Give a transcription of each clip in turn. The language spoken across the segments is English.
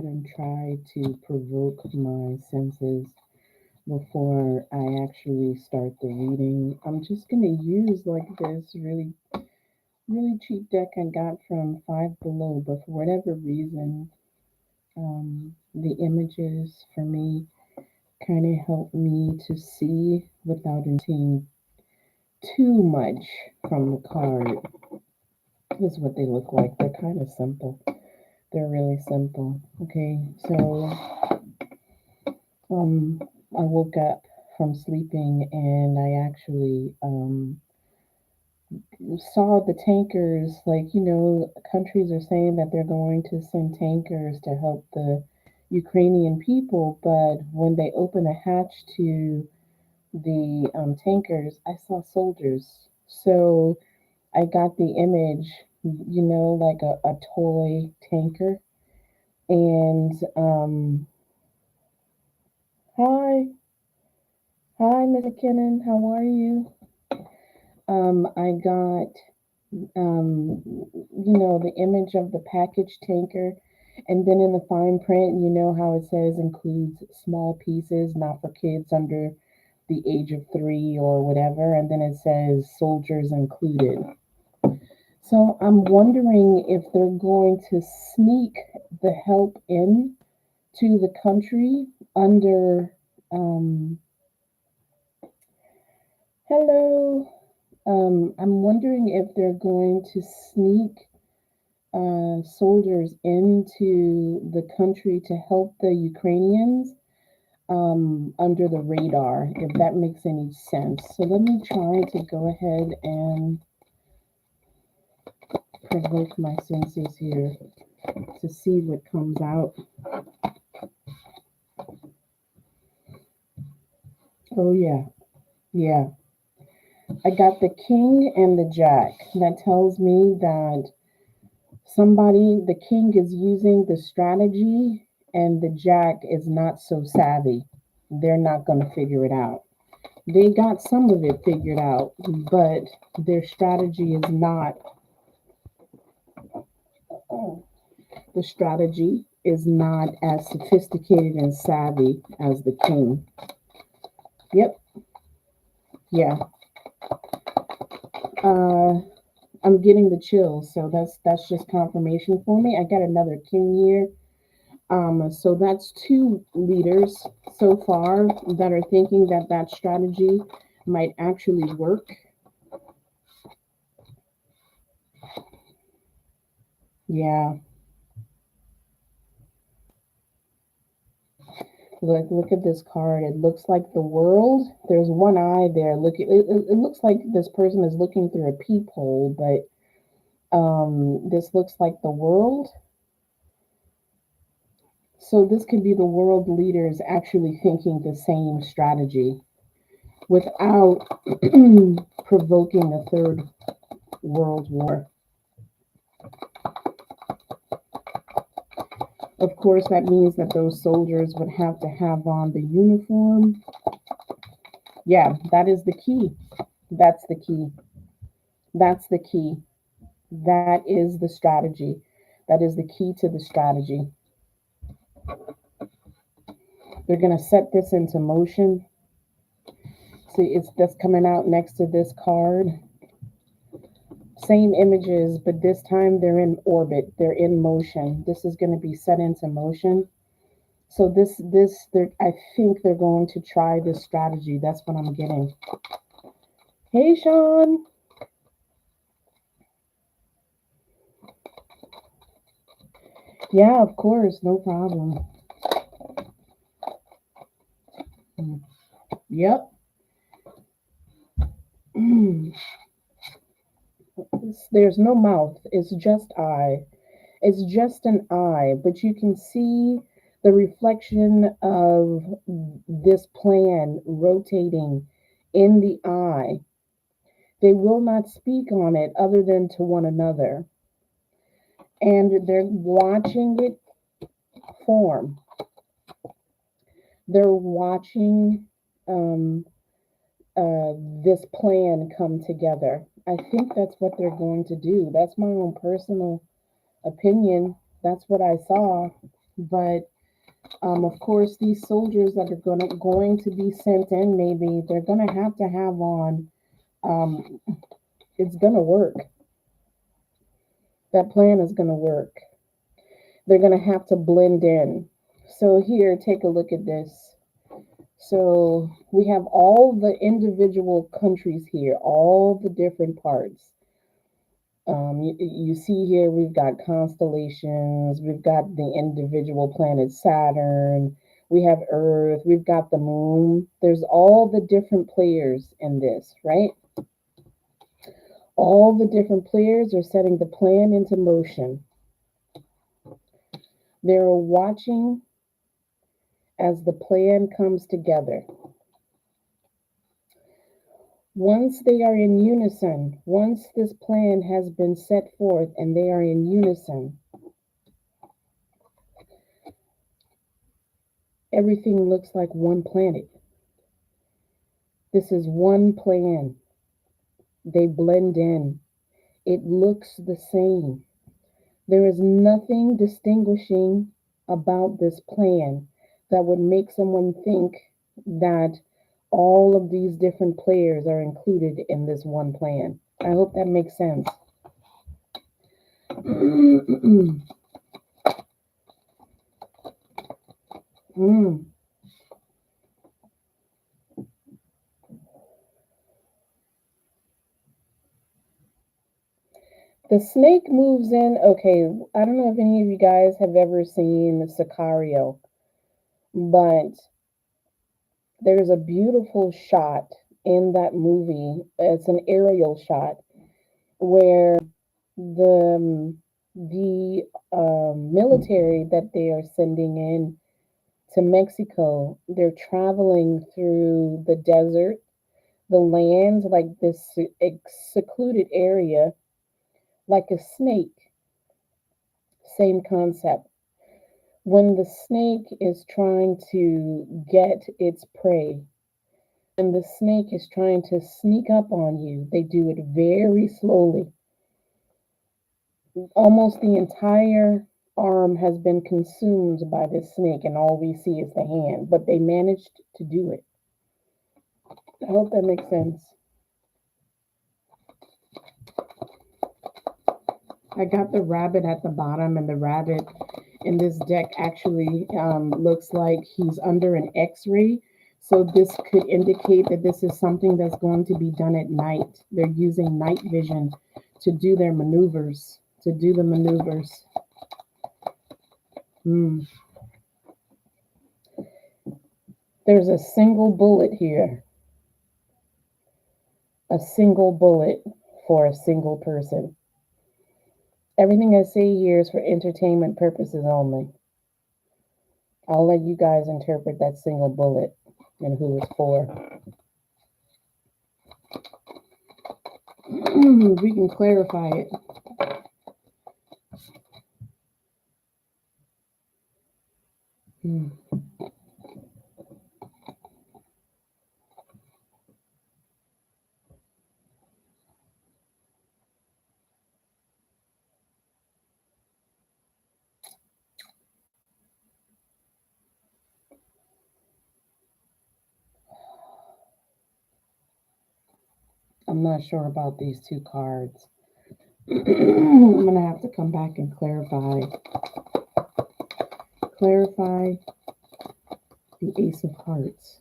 ahead and try to provoke my senses before I actually start the reading. I'm just going to use like this really cheap deck I got from Five Below, but for whatever reason, the images for me kind of help me to see without seeing too much from the card. This is what they look like. They're kind of simple. They're really simple. Okay, so um, I woke up from sleeping and I actually saw the tankers. Like, countries are saying that they're going to send tankers to help the Ukrainian people, but when they open a hatch to the tankers, I saw soldiers. So I got the image, like a toy tanker. And hi, hi, Miss McKinnon, how are you? I got the image of the package tanker, and then in the fine print, you know how it says includes small pieces, not for kids under the age of 3 or whatever, and then it says soldiers included. So I'm wondering if they're going to sneak the help in to the country under um, hello. I'm wondering if they're going to sneak soldiers into the country to help the Ukrainians under the radar, if that makes any sense. So let me try to go ahead and provoke my senses here to see what comes out. Oh, yeah, yeah. I got the king and the jack. That tells me that the king is using the strategy and the jack is not so savvy. They're not going to figure it out. They got some of it figured out, but their strategy is not, the strategy is not as sophisticated and savvy as the king. Yep, yeah. Uh, I'm getting the chills, so that's just confirmation for me. I got another king here. So that's two leaders so far that are thinking that that strategy might actually work. Yeah, look at this card. It looks like the world. There's one eye there. Look, it looks like this person is looking through a peephole, but this looks like the world. So this could be the world leaders actually thinking the same strategy without provoking a third world war. Of course, that means that those soldiers would have to have on the uniform. Yeah, that is the key. That's the key. That's the key. That is the strategy. That is the key to the strategy. They're going to set this into motion. See, it's that's coming out next to this card. Same images, but this time they're in orbit. They're in motion. This is going to be set into motion. So I think they're going to try this strategy. That's what I'm getting. Hey, Sean. Yeah, of course, no problem. Yep. There's no mouth. It's just eye. It's just an eye, but you can see the reflection of this plan rotating in the eye. They will not speak on it other than to one another. And they're watching it form. They're watching um, this plan come together. I think that's what they're going to do. That's my own personal opinion. That's what I saw. But of course, these soldiers that are going to be sent in, maybe they're gonna have on. Um, it's gonna work. That plan is gonna work. They're gonna have to blend in. So here, take a look at this. So we have all the individual countries here, all the different parts. You see here, we've got constellations, we've got the individual planet Saturn, we have Earth, we've got the moon. There's all the different players in this, right? All the different players are setting the plan into motion. They're watching as the plan comes together. Once they are in unison, once this plan has been set forth and they are in unison, everything looks like one planet. This is one plan. They blend in. It looks the same. There is nothing distinguishing about this plan that would make someone think that all of these different players are included in this one plan. I hope that makes sense. Mm. The snake moves in. Okay, I don't know if any of you guys have ever seen Sicario, but there's a beautiful shot in that movie. It's an aerial shot where the military that they are sending in to Mexico, they're traveling through the desert, the land, like this secluded area, like a snake. Same concept. When the snake is trying to get its prey, and the snake is trying to sneak up on you, they do it very slowly. Almost the entire arm has been consumed by this snake, and all we see is the hand, but they managed to do it. I hope that makes sense. I got the rabbit at the bottom, and the rabbit in this deck actually looks like he's under an x ray. So, this could indicate that this is something that's going to be done at night. They're using night vision to do their maneuvers, to do the maneuvers. Hmm. There's a single bullet here, a single bullet for a single person. Everything I say here is for entertainment purposes only. I'll let you guys interpret that single bullet and who it's for. We can clarify it. Hmm. I'm not sure about these two cards. I'm gonna have to come back and clarify the Ace of Hearts.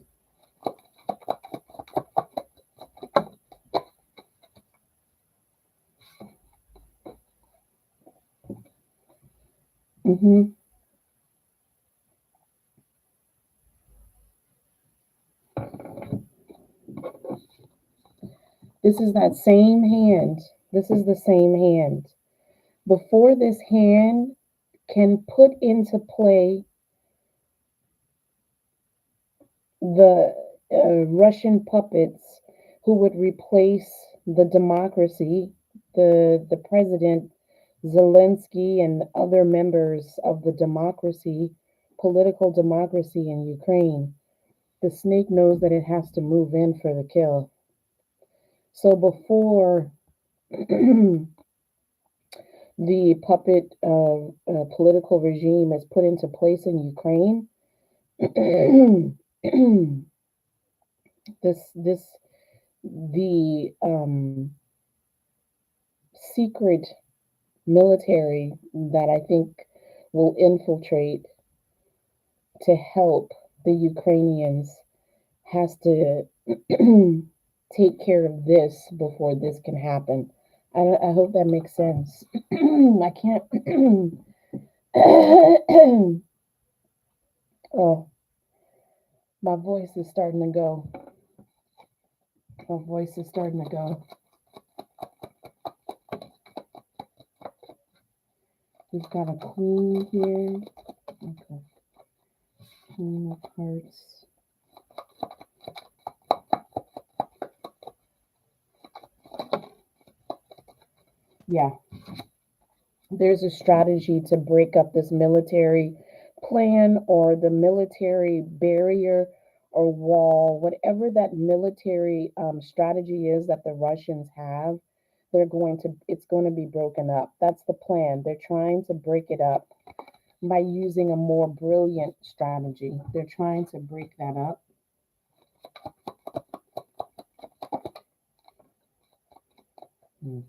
Hmm. This is that same hand. This is the same hand. Before this hand can put into play the Russian puppets who would replace the democracy, the president Zelensky and other members of the democracy, political democracy in Ukraine. The snake knows that it has to move in for the kill. So before the puppet political regime is put into place in Ukraine, this the secret military that I think will infiltrate to help the Ukrainians has to take care of this before this can happen. I hope that makes sense. I can't. Oh, my voice is starting to go. My voice is starting to go. We've got a queen here. Okay. Queen of hearts. Yeah, there's a strategy to break up this military plan or the military barrier or wall, whatever that military strategy is that the Russians have. It's going to be broken up. That's the plan. They're trying to break it up by using a more brilliant strategy. They're trying to break that up. Hmm.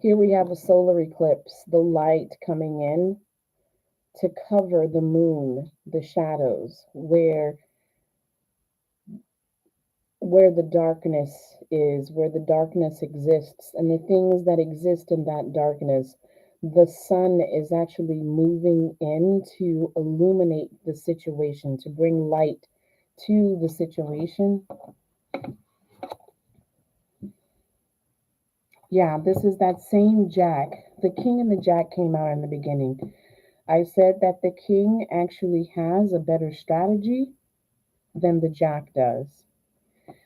Here we have a solar eclipse, the light coming in to cover the moon, the shadows, where the darkness is, where the darkness exists, and the things that exist in that darkness. The sun is actually moving in to illuminate the situation, to bring light to the situation. Yeah, this is that same Jack. The king and the Jack came out in the beginning. I said that the king actually has a better strategy than the Jack does.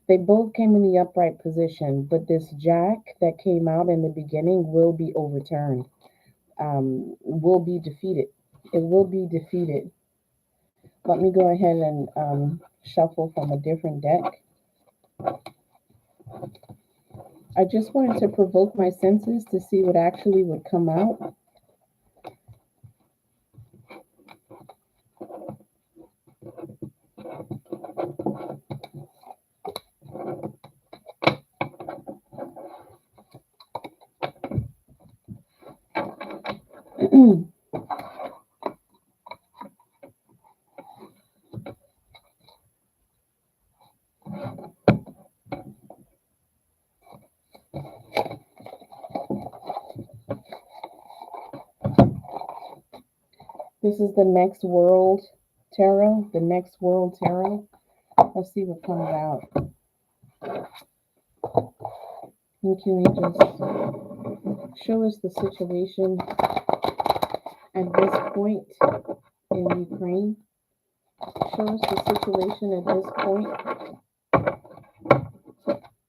They both came in the upright position, but this Jack that came out in the beginning will be overturned, will be defeated. It will be defeated. Let me go ahead and shuffle from a different deck. I just wanted to provoke my senses to see what actually would come out. This is the next world tarot. The next world tarot. Let's see what comes out. Thank you, angels. Show us the situation at this point in Ukraine. Show us the situation at this point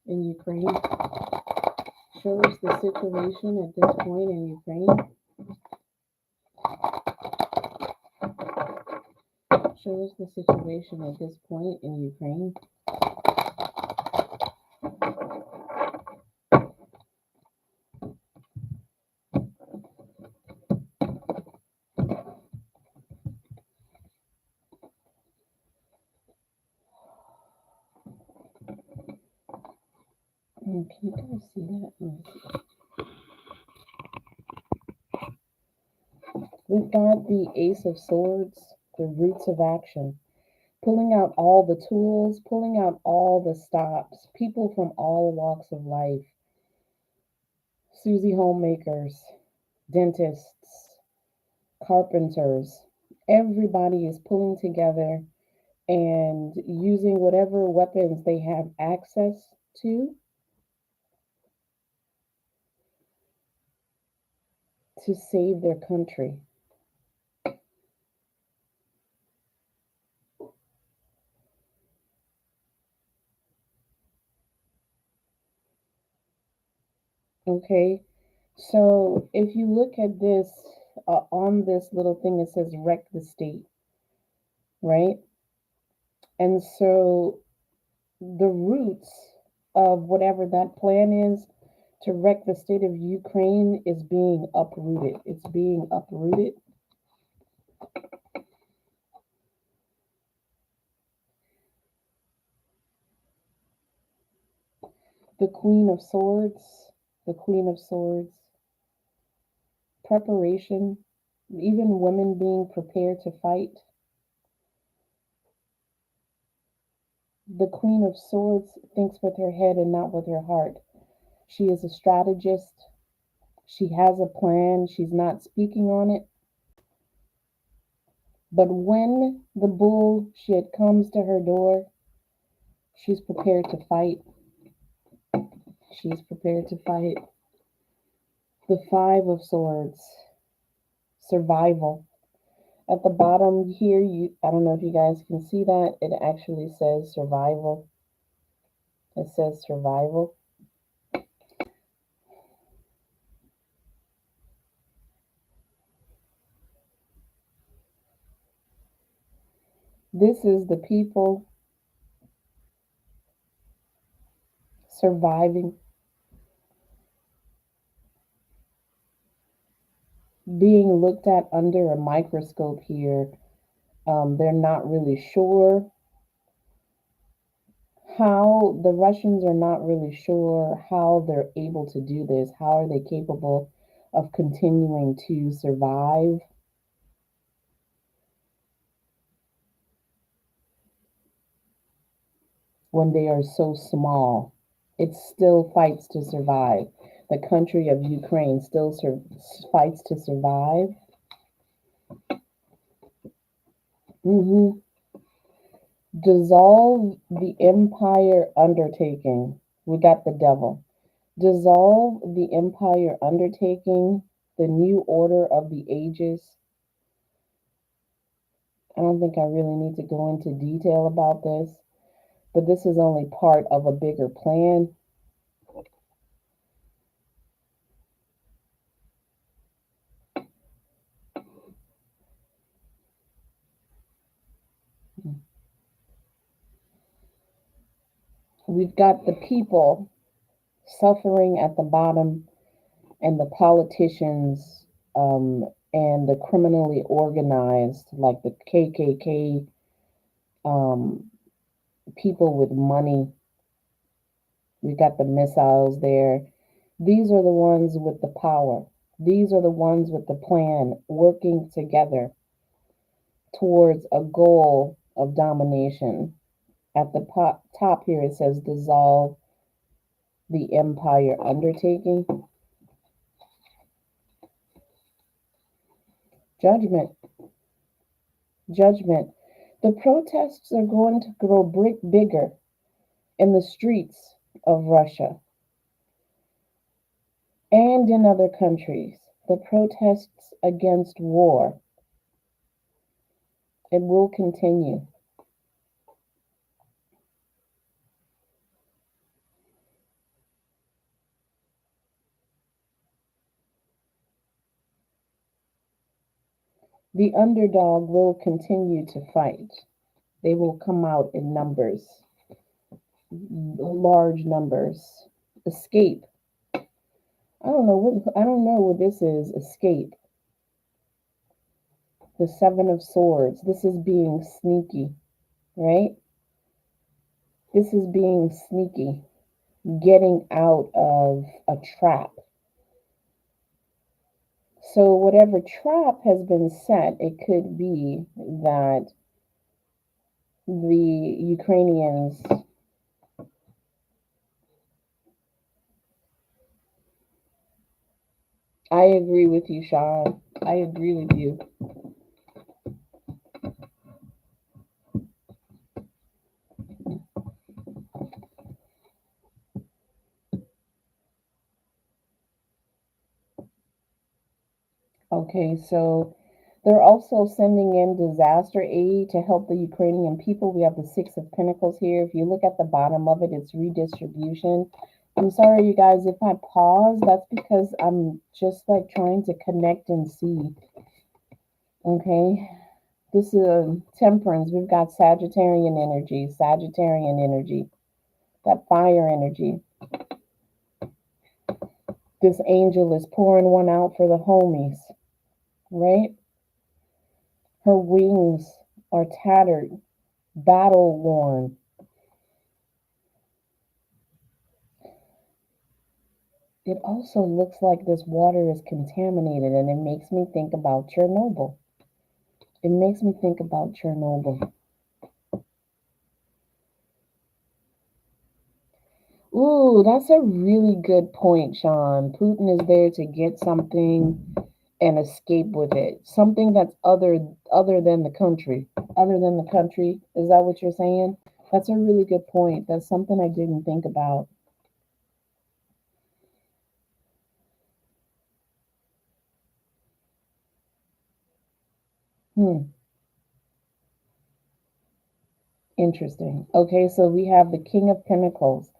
in Ukraine. Show us the situation at this point in Ukraine. Show us the situation at this point in Ukraine. Can you guys see that? We've got the Ace of Swords, the roots of action, pulling out all the tools, pulling out all the stops, people from all walks of life, Susie homemakers, dentists, carpenters. Everybody is pulling together and using whatever weapons they have access to save their country. Okay, so if you look at this on this little thing, it says wreck the state, right? And so the roots of whatever that plan is to wreck the state of Ukraine is being uprooted. It's being uprooted. The Queen of Swords, the Queen of Swords, preparation, even women being prepared to fight. The Queen of Swords thinks with her head and not with her heart. She is a strategist. She has a plan. She's not speaking on it. But when the bullshit comes to her door, she's prepared to fight. She's prepared to fight. The Five of Swords, survival. At the bottom here, I don't know if you guys can see that. It actually says survival. It says survival. This is the people surviving, being looked at under a microscope here. They're not really sure how, the Russians are not really sure how they're able to do this. How are they capable of continuing to survive when they are so small? It still fights to survive. The country of Ukraine still fights to survive. Hmm. Dissolve the empire undertaking. We got the devil. Dissolve the empire undertaking, the new order of the ages. I don't think I really need to go into detail about this, but this is only part of a bigger plan. We've got the people suffering at the bottom, and the politicians, and the criminally organized, like the KKK, um, people with money. We got the missiles there. These are the ones with the power. These are the ones with the plan working together towards a goal of domination. At the top here, it says dissolve the empire undertaking. Judgment. Judgment. The protests are going to grow bigger in the streets of Russia and in other countries. The protests against war. It will continue. The underdog will continue to fight. They will come out in numbers, large numbers. Escape. I don't know what this is. Escape. The Seven of Swords. This is being sneaky, right? This is being sneaky, getting out of a trap. So whatever trap has been set, it could be that the Ukrainians, I agree with you, Sean. I agree with you. Okay, so they're also sending in disaster aid to help the Ukrainian people. We have the Six of Pentacles here. If you look at the bottom of it, it's redistribution. I'm sorry, you guys, if I pause, that's because I'm just like trying to connect and see. Okay, this is Temperance. We've got Sagittarian energy, Sagittarian energy. that fire energy. This angel is pouring one out for the homies, right? Her wings are tattered, battle worn. It also looks like this water is contaminated, and it makes me think about Chernobyl. It makes me think about Chernobyl. Ooh, that's a really good point, Sean. Putin is there to get something and escape with it. Something that's other than the country. Other than the country. Is that what you're saying? That's a really good point. That's something I didn't think about. Hmm. Interesting. Okay, so we have the King of Pentacles,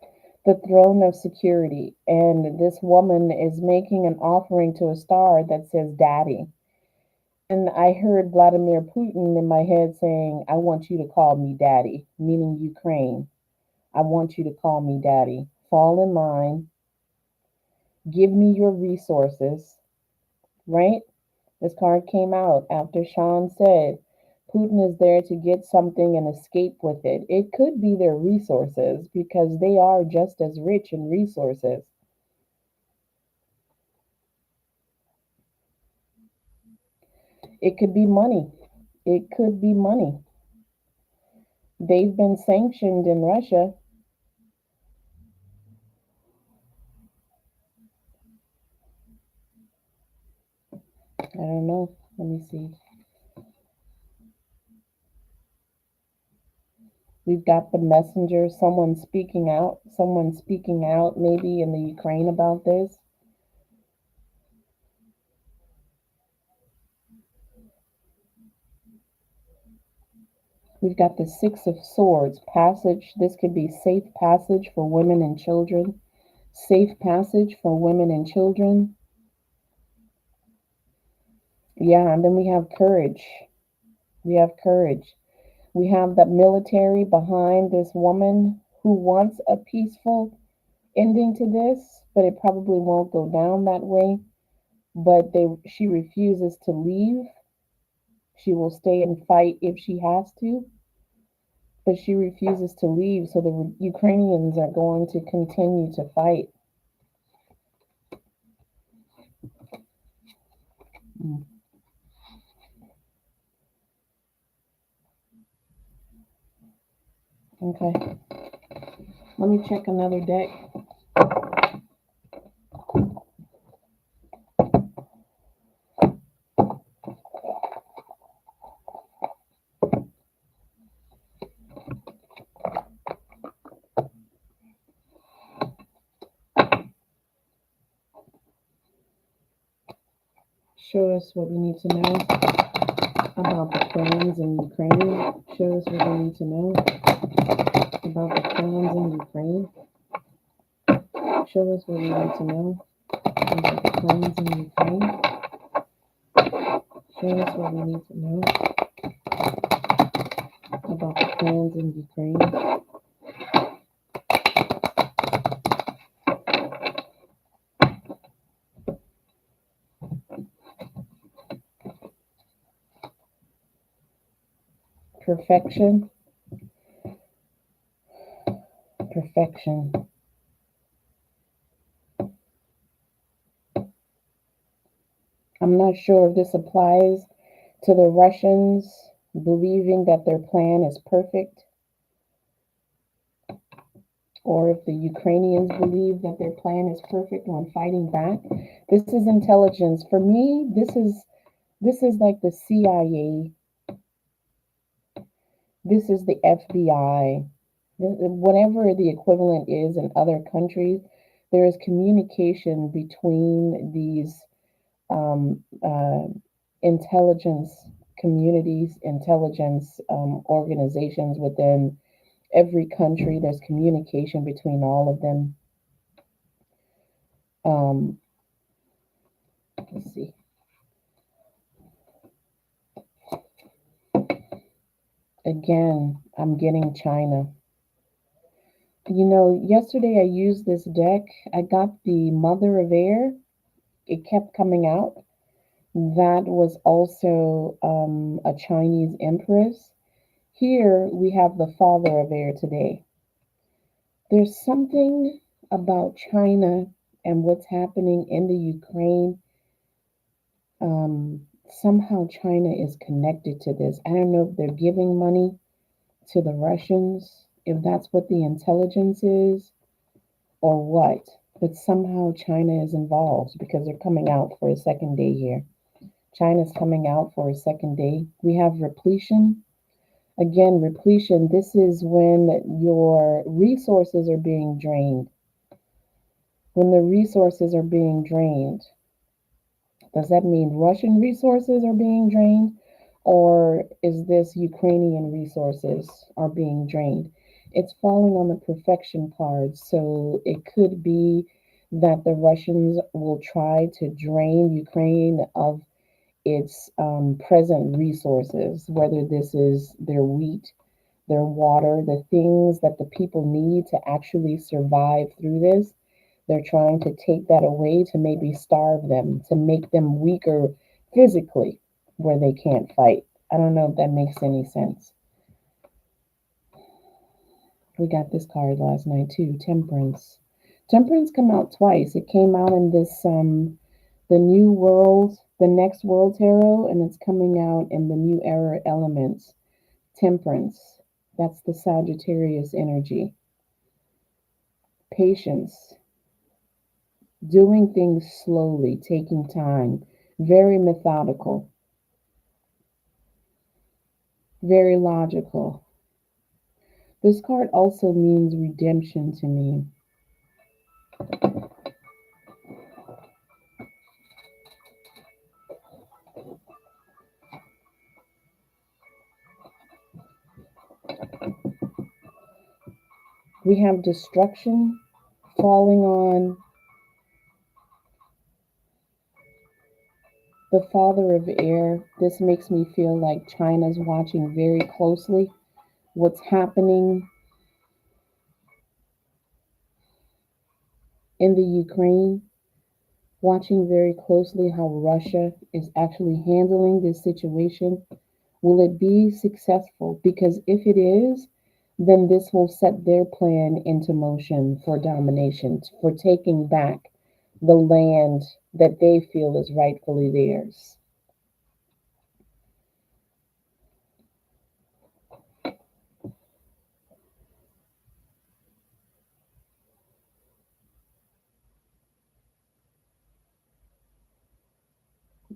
the throne of security, and this woman is making an offering to a star that says daddy. And I heard Vladimir Putin in my head saying, I want you to call me daddy, meaning Ukraine. I want you to call me daddy. Fall in line, give me your resources, right? This card came out after Sean said Putin is there to get something and escape with it. It could be their resources because they are just as rich in resources. It could be money. It could be money. They've been sanctioned in Russia. I don't know. Let me see. We've got the messenger, someone speaking out maybe in the Ukraine about this. We've got the Six of Swords, passage. This could be safe passage for women and children. Safe passage for women and children. Yeah, and then we have courage. We have courage. We have the military behind this woman who wants a peaceful ending to this, but it probably won't go down that way. But she refuses to leave. She will stay and fight if she has to, but she refuses to leave. So the Ukrainians are going to continue to fight. Mm, okay, let me check another deck. Show us what we need to know about the plans in Ukraine. Show us what we need to know about the plans in Ukraine. Show us what we need to know about the plans in Ukraine. Show us what we need to know about the plans in Ukraine. Perfection. Perfection. I'm not sure if this applies to the Russians believing that their plan is perfect, or if the Ukrainians believe that their plan is perfect when fighting back. This is intelligence. For me, this is like the CIA. This is the FBI. Whatever the equivalent is in other countries, there is communication between these intelligence communities, intelligence organizations within every country. There's communication between all of them. Um, let's see. Again, I'm getting China. Yesterday I used this deck. I got the Mother of Air. It kept coming out. That was also a Chinese empress. Here we have the Father of Air today. There's something about China and what's happening in the Ukraine. Somehow China is connected to this. I don't know if they're giving money to the Russians, if that's what the intelligence is, or what. But somehow China is involved because they're coming out for a second day here. China's coming out for a second day. We have repletion. Again, repletion, this is when your resources are being drained. When the resources are being drained, does that mean Russian resources are being drained? Or is this Ukrainian resources are being drained? It's falling on the perfection card. So it could be that the Russians will try to drain Ukraine of its present resources, whether this is their wheat, their water, the things that the people need to actually survive through this. They're trying to take that away to maybe starve them, to make them weaker physically where they can't fight. I don't know if that makes any sense. We got this card last night too, Temperance. Temperance come out twice. It came out in this the new world, the next world tarot, and it's coming out in the new era elements. Temperance. That's the Sagittarius energy. Patience. Doing things slowly, taking time, very methodical, very logical. This card also means redemption to me. We have destruction falling on the Father of Air. This makes me feel like China's watching very closely what's happening in the Ukraine, watching very closely how Russia is actually handling this situation. Will it be successful? Because if it is, then this will set their plan into motion for domination, for taking back the land that they feel is rightfully theirs.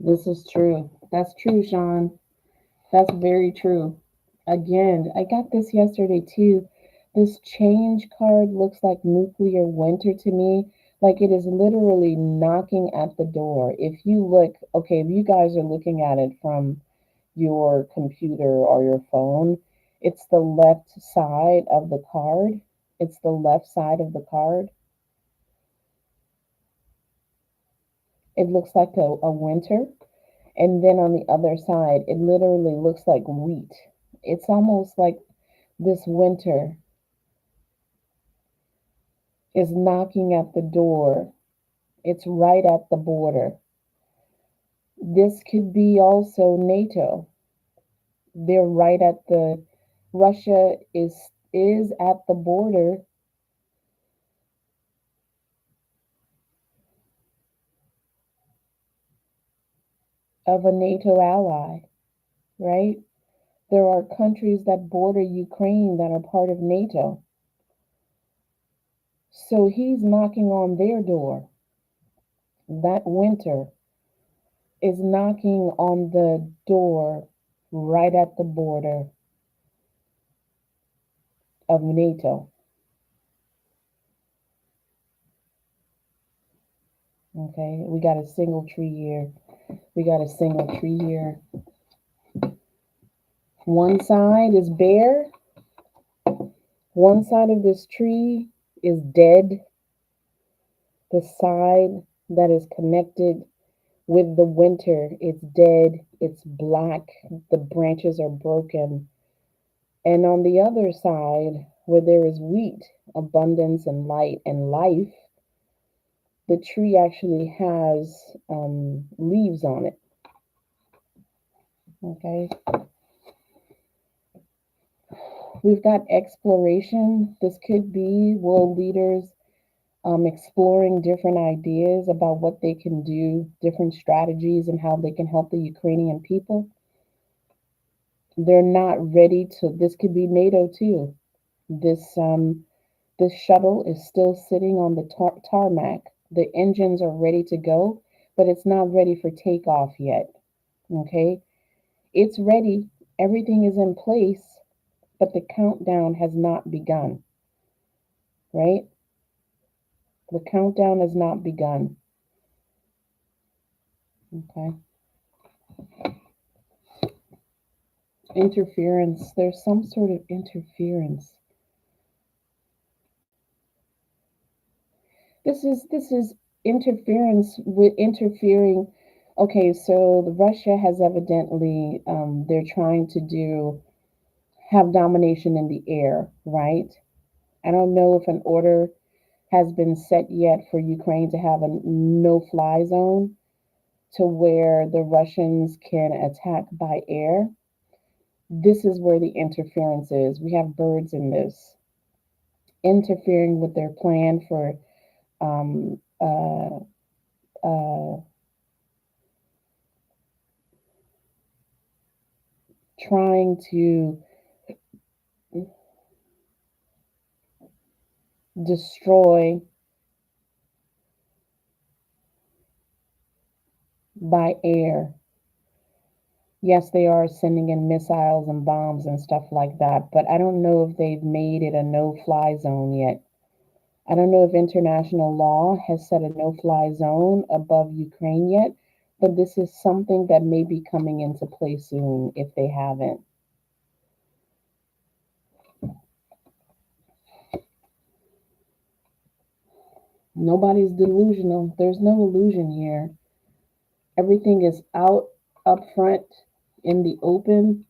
This is true. That's true, Sean. That's very true. Again, I got this yesterday too. This change card looks like nuclear winter to me. Like it is literally knocking at the door. If you look, okay, if you guys are looking at it from your computer or your phone, it's the left side of the card. It's the left side of the card. It looks like a winter. And then on the other side, it literally looks like wheat. It's almost like this winter is knocking at the door. It's right at the border. This could be also NATO. They're right at the Russia is at the border of a NATO ally, right? There are countries that border Ukraine that are part of NATO. So he's knocking on their door. That winter is knocking on the door right at the border of NATO. Okay, we got a single tree here. We got a single tree here. One side is bare. One side of this tree is dead. The side that is connected with the winter, it's dead. It's black. The branches are broken. And on the other side, Where there is wheat, abundance and light and life, the tree actually has leaves on it. Okay. We've got exploration. This could be world leaders exploring different ideas about what they can do, different strategies, and how they can help the Ukrainian people. They're not ready to. This could be NATO too. This shuttle is still sitting on the tarmac. The engines are ready to go, but it's not ready for takeoff yet. Okay, it's ready. Everything is in place, but the countdown has not begun. Right? The countdown has not begun. Okay. Interference. There's some sort of interference. This is interference with interfering. Okay, so the Russia has evidently they're trying to do have domination in the air, right? I don't know if an order has been set yet for Ukraine to have a no-fly zone to where the Russians can attack by air. This is where the interference is. We have birds in this interfering with their plan for um, uh, uh, trying to destroy by air. Yes, they are sending in missiles and bombs and stuff like that, but I don't know if they've made it a no fly zone yet. I don't know if international law has set a no fly zone above Ukraine yet, but this is something that may be coming into play soon if they haven't. Nobody's delusional. There's no illusion here. Everything is out up front in the open.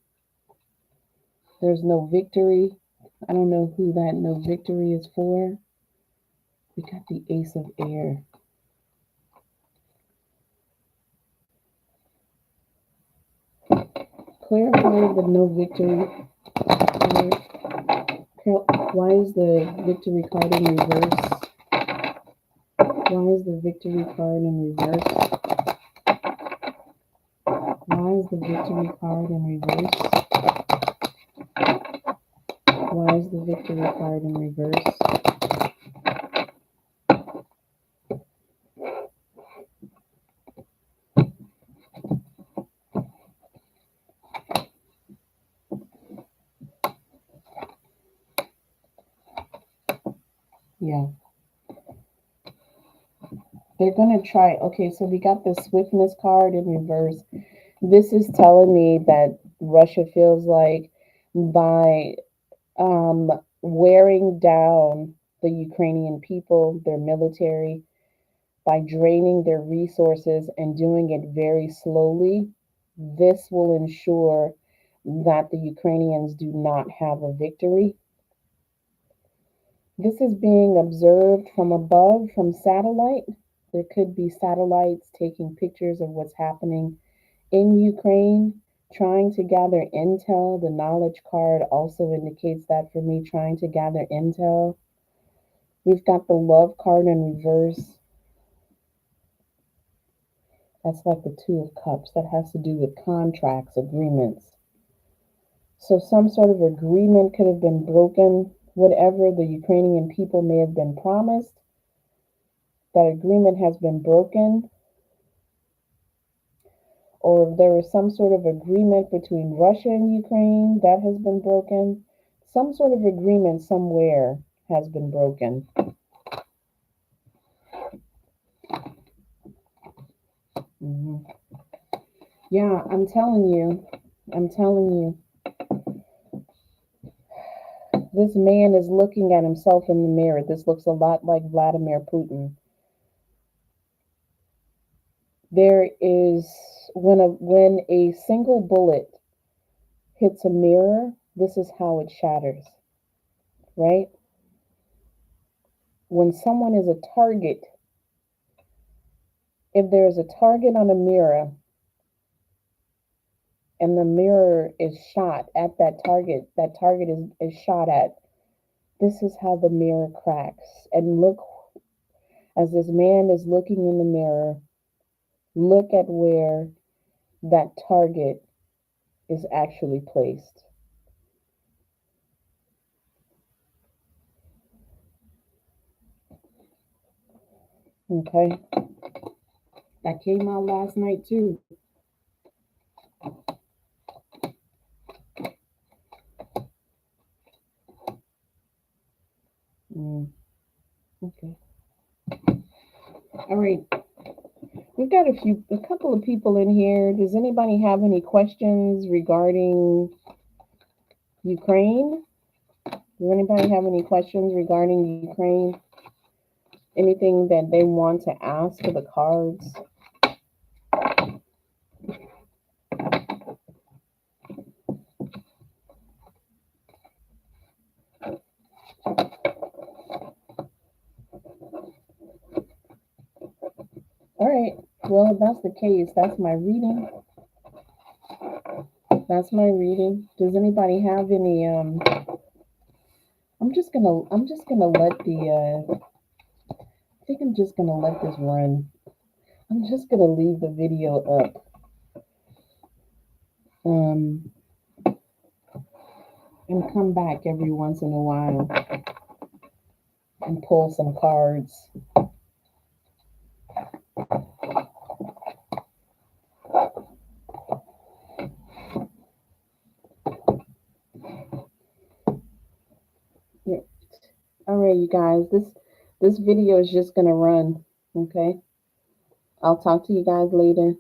There's no victory. I don't know who that no victory is for. We got the Ace of Air. Clarify the no victory. Why is the victory card in reverse? Why is the victory card in reverse? Why is the victory card in reverse? Why is the victory card in reverse? Yeah. They're going to try. Okay, so we got the Swiftness card in reverse. This is telling me that Russia feels like by wearing down the Ukrainian people, their military, by draining their resources and doing it very slowly, this will ensure that the Ukrainians do not have a victory. This is being observed from above from satellite. There could be satellites taking pictures of what's happening in Ukraine, trying to gather intel. The knowledge card also indicates that for me, trying to gather intel. We've got the love card in reverse. That's like the Two of Cups. That has to do with contracts, agreements. So some sort of agreement could have been broken. Whatever the Ukrainian people may have been promised, that agreement has been broken. Or if there is some sort of agreement between Russia and Ukraine, that has been broken. Some sort of agreement somewhere has been broken. hmm Yeah, I'm telling you. I'm telling you. This man is looking at himself in the mirror. This looks a lot like Vladimir Putin. There is when a single bullet hits a mirror, this is how it shatters. right? When someone is a target, if there's a target on a mirror and the mirror is shot at that target is shot at, this is how the mirror cracks. And look, as this man is looking in the mirror, look at where that target is actually placed. Okay, that came out last night too. Mm, okay. All right. We've got a couple of people in here. Does anybody have any questions regarding Ukraine? Does anybody have any questions regarding Ukraine? Anything that they want to ask for the cards? All right. Well, if that's the case, that's my reading. That's my reading. Does anybody have any I'm just gonna let I think I'm just gonna let this run. I'm just gonna leave the video up. Um and come back every once in a while and pull some cards. Yeah. All right, you guys. This video is just gonna run. Okay. I'll talk to you guys later.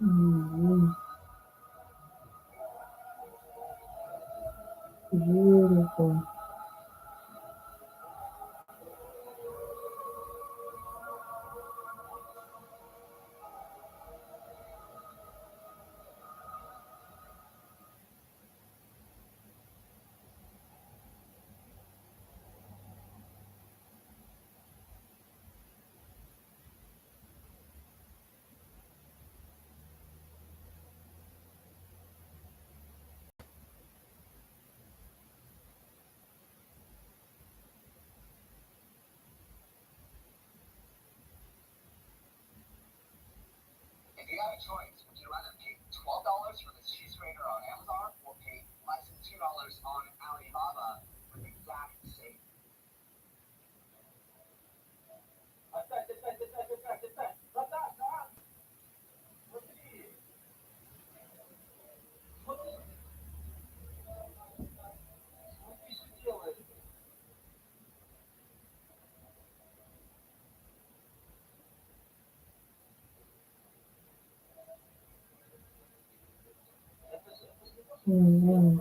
Mm, beautiful. Mm,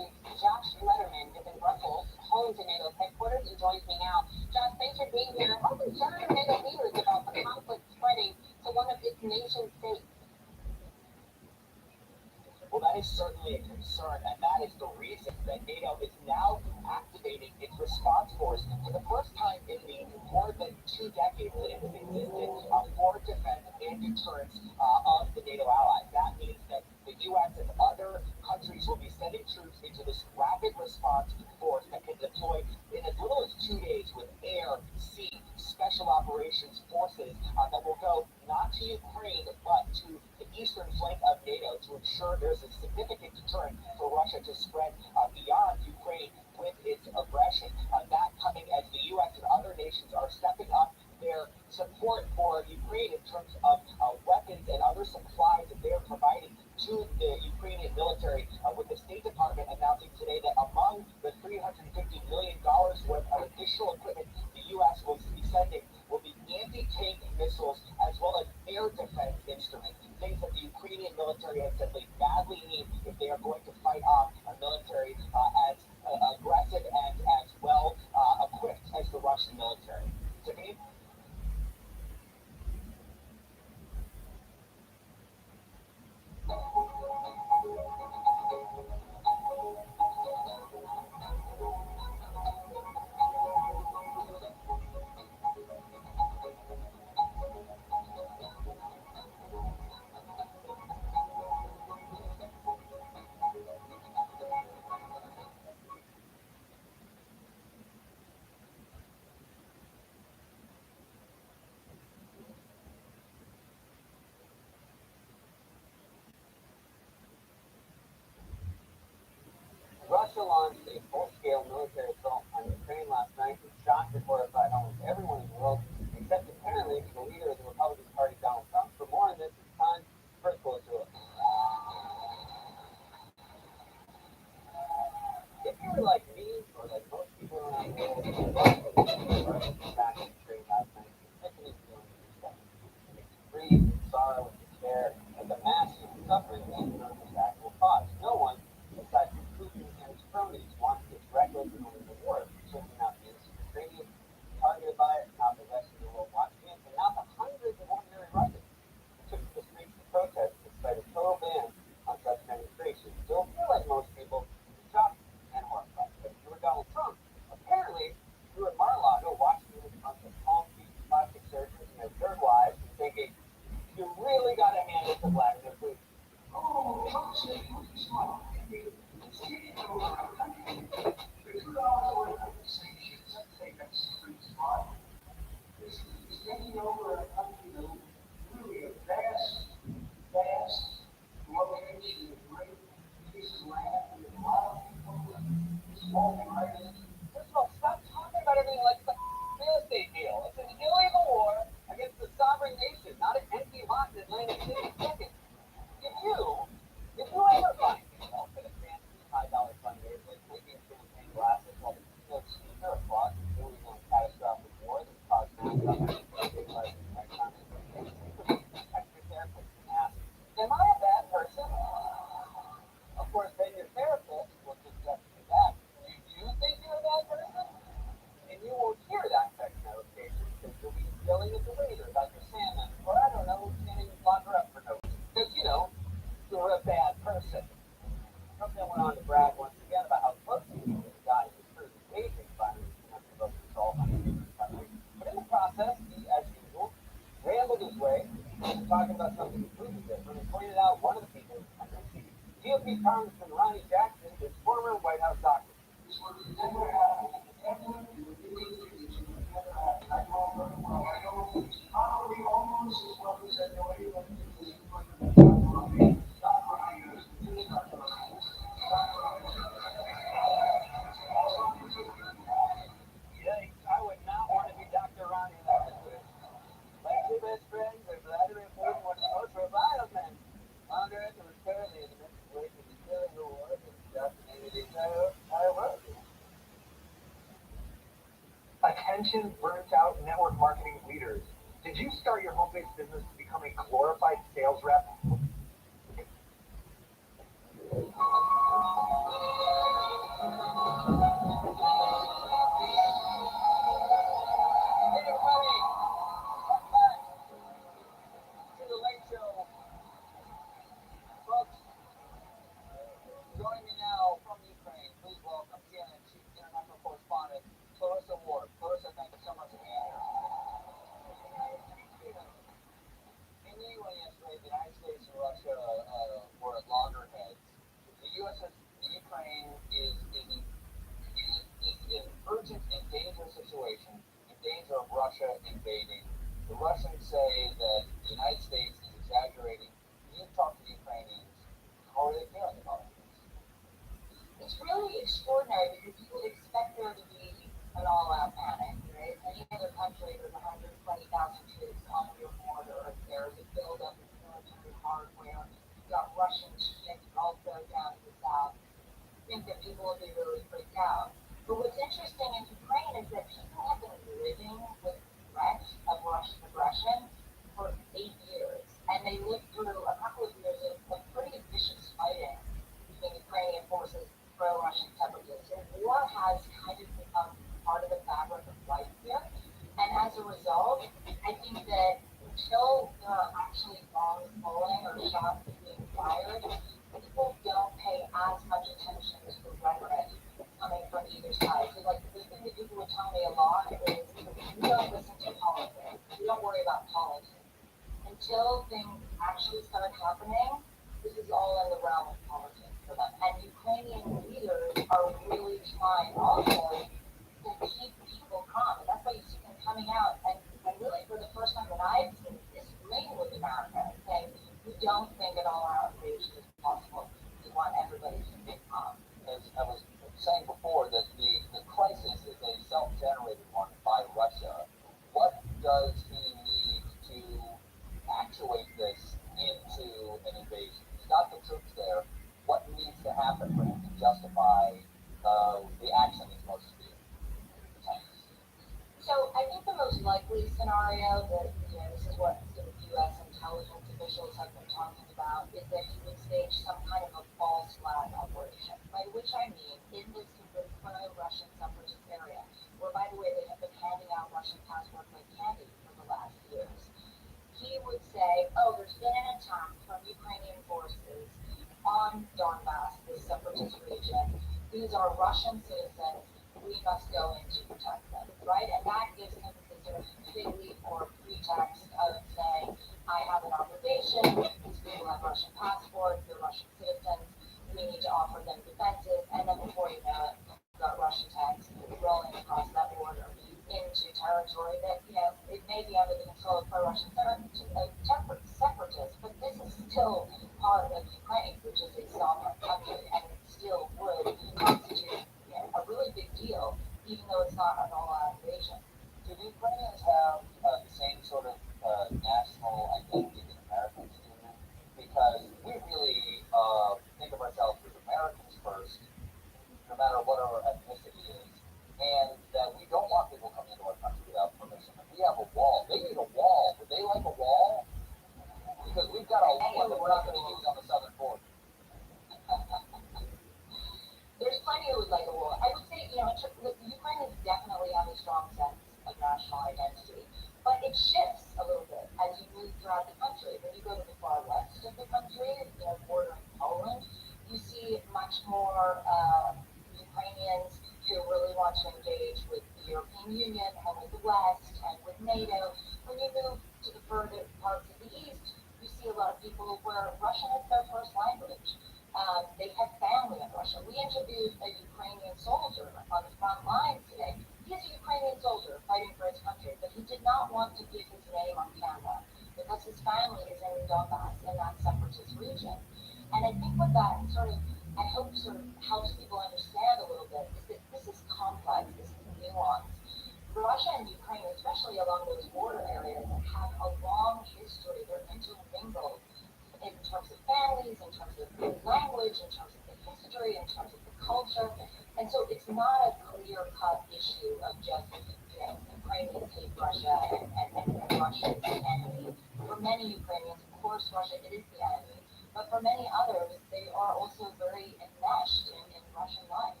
course, Russia, it is the enemy. But for many others, they are also very enmeshed in Russian life.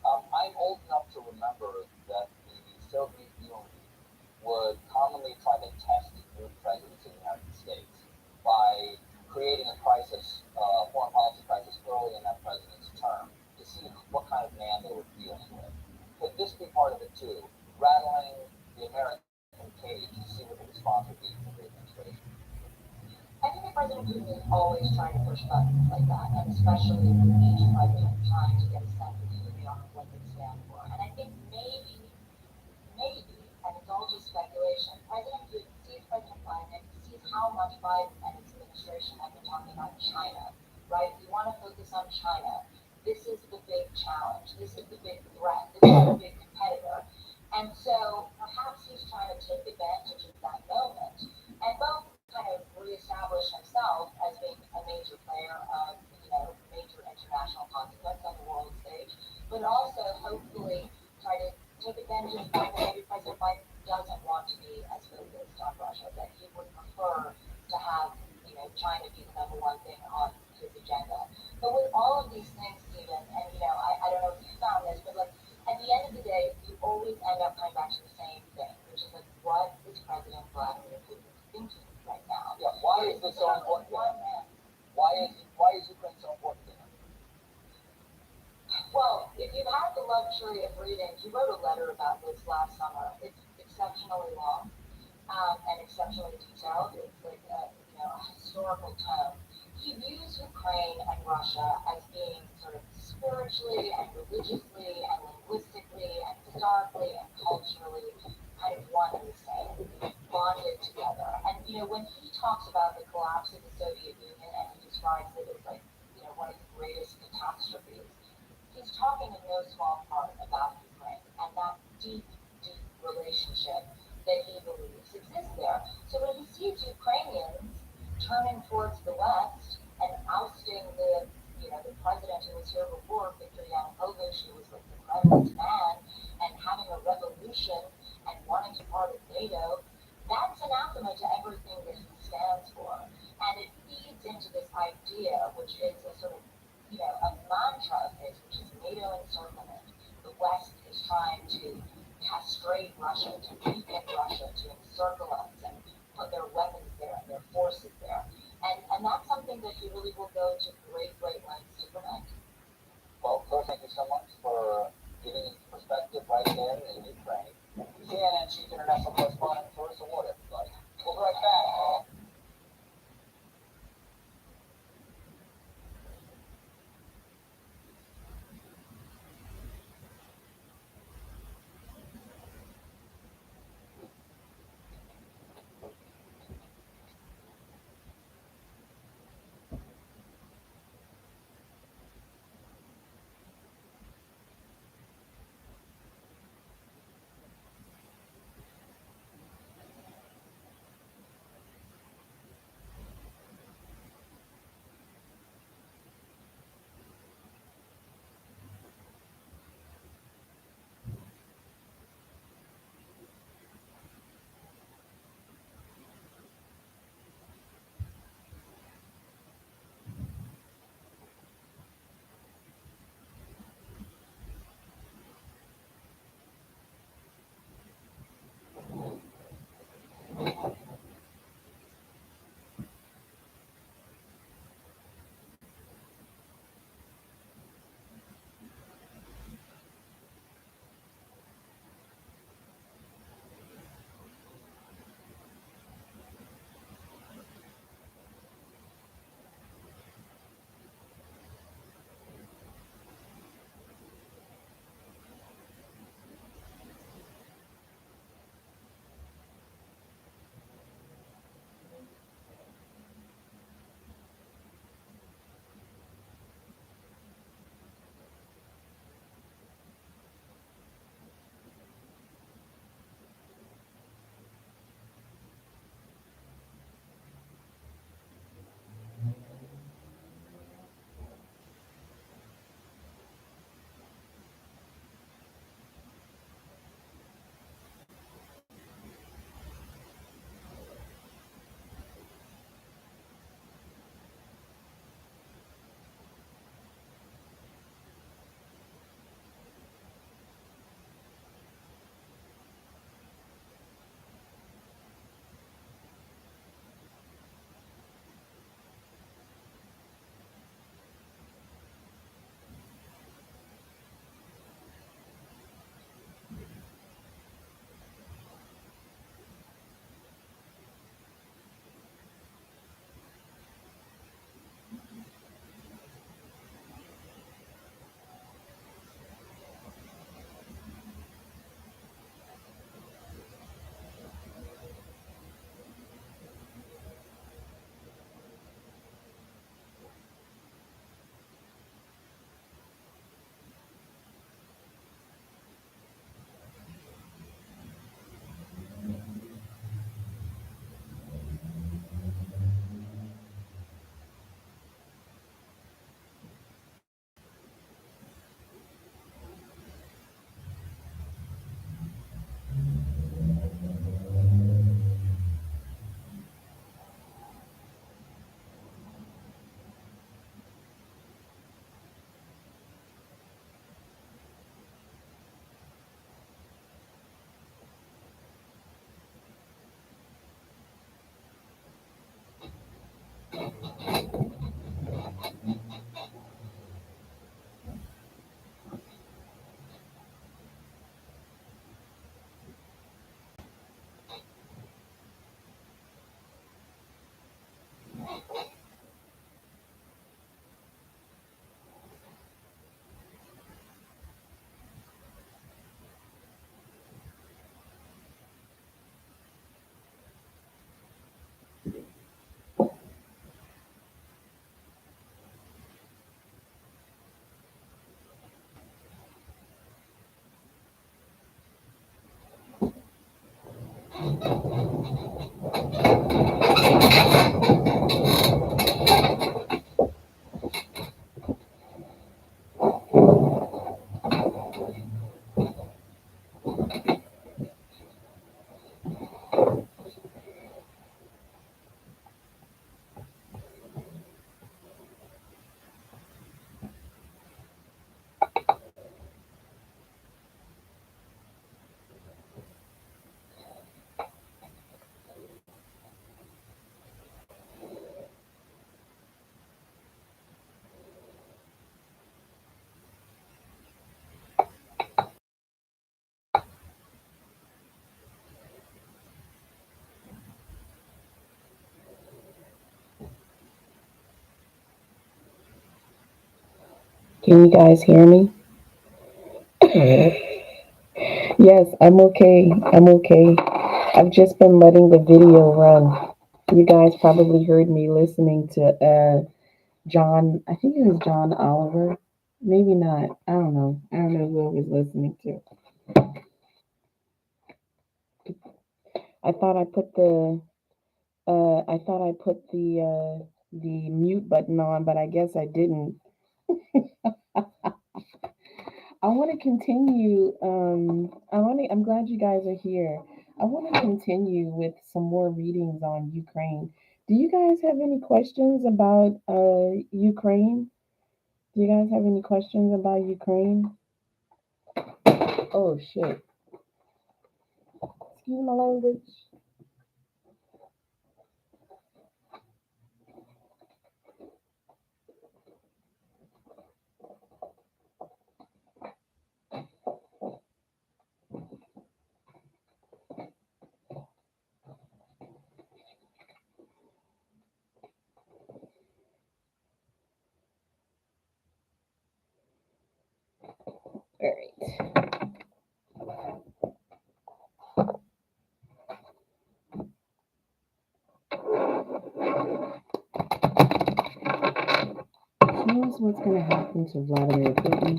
I'm old enough to remember that the Soviet Union would commonly try to test new presidents in the United States by creating a crisis, foreign policy crisis, early in that president's term to see what kind of man they were dealing with. Could this be part of it too? Rattling the American cage to see what the response would be from the administration. I think that President Putin is always trying to push buttons like that, and especially with each president trying to get a sense of who they are and what they stand for. And I think maybe, and it's all just speculation, President Putin sees President Biden and he sees how much Biden and his administration have been talking about China, right? We want to focus on China. This is the big challenge. This is the big threat. This is the big competitor. And so perhaps he's trying to take advantage of that moment and both kind of reestablish himself as being a major player of, major international consequence on the world stage, but also hopefully try to take advantage of the fact that maybe President Biden doesn't want to be as focused on Russia, that he would prefer to have, China be the number one thing on his agenda. But with all of these things, Stephen, and I don't know if you found this, but like at the end of the day, you always end up coming back to the same thing, which is like, what is President Vladimir Putin thinking right now? Yeah, why is this so important? Why is Ukraine so important to him? Well, if you've had the luxury of reading, he wrote a letter about this last summer. It's exceptionally long and exceptionally detailed. It's like a historical tome. He views Ukraine and Russia as being sort of spiritually and religiously and linguistically and historically and culturally kind of one and the same, bonded together. And when he talks about the collapse of the Soviet Union and he describes it as like one of the greatest catastrophes, he's talking in no small part about Ukraine and that deep, deep relationship that he believes exists there. So when he sees Ukrainians turning towards the West and ousting the president who was here before, Viktor Yanukovych, who was like the Kremlin's man, and having a revolution and wanting to part of NATO, that's anathema to everything that he stands for. And it feeds into this idea, which is a sort of a mantra of his, which is NATO encirclement. The West is trying to castrate Russia, to weaken Russia, to encircle us and put their weapons there and their forces there. And that's something that he really will go to great, great lengths to prevent. Well, first, thank you so much for giving us perspective right there in Ukraine. CNN Chief International Correspondent Clarissa Ward, everybody. We'll be right back. Can you guys hear me? Yes, I'm okay. I'm okay. I've just been letting the video run. You guys probably heard me listening to John, I think it was John Oliver. Maybe not. I don't know. I don't know who I was listening to. I thought I put the the mute button on, but I guess I didn't. I want to continue. I'm glad you guys are here. I want to continue with some more readings on Ukraine. Do you guys have any questions about Ukraine? Do you guys have any questions about Ukraine? Oh shit! Excuse my language. All right. Show us what's going to happen to Vladimir Putin.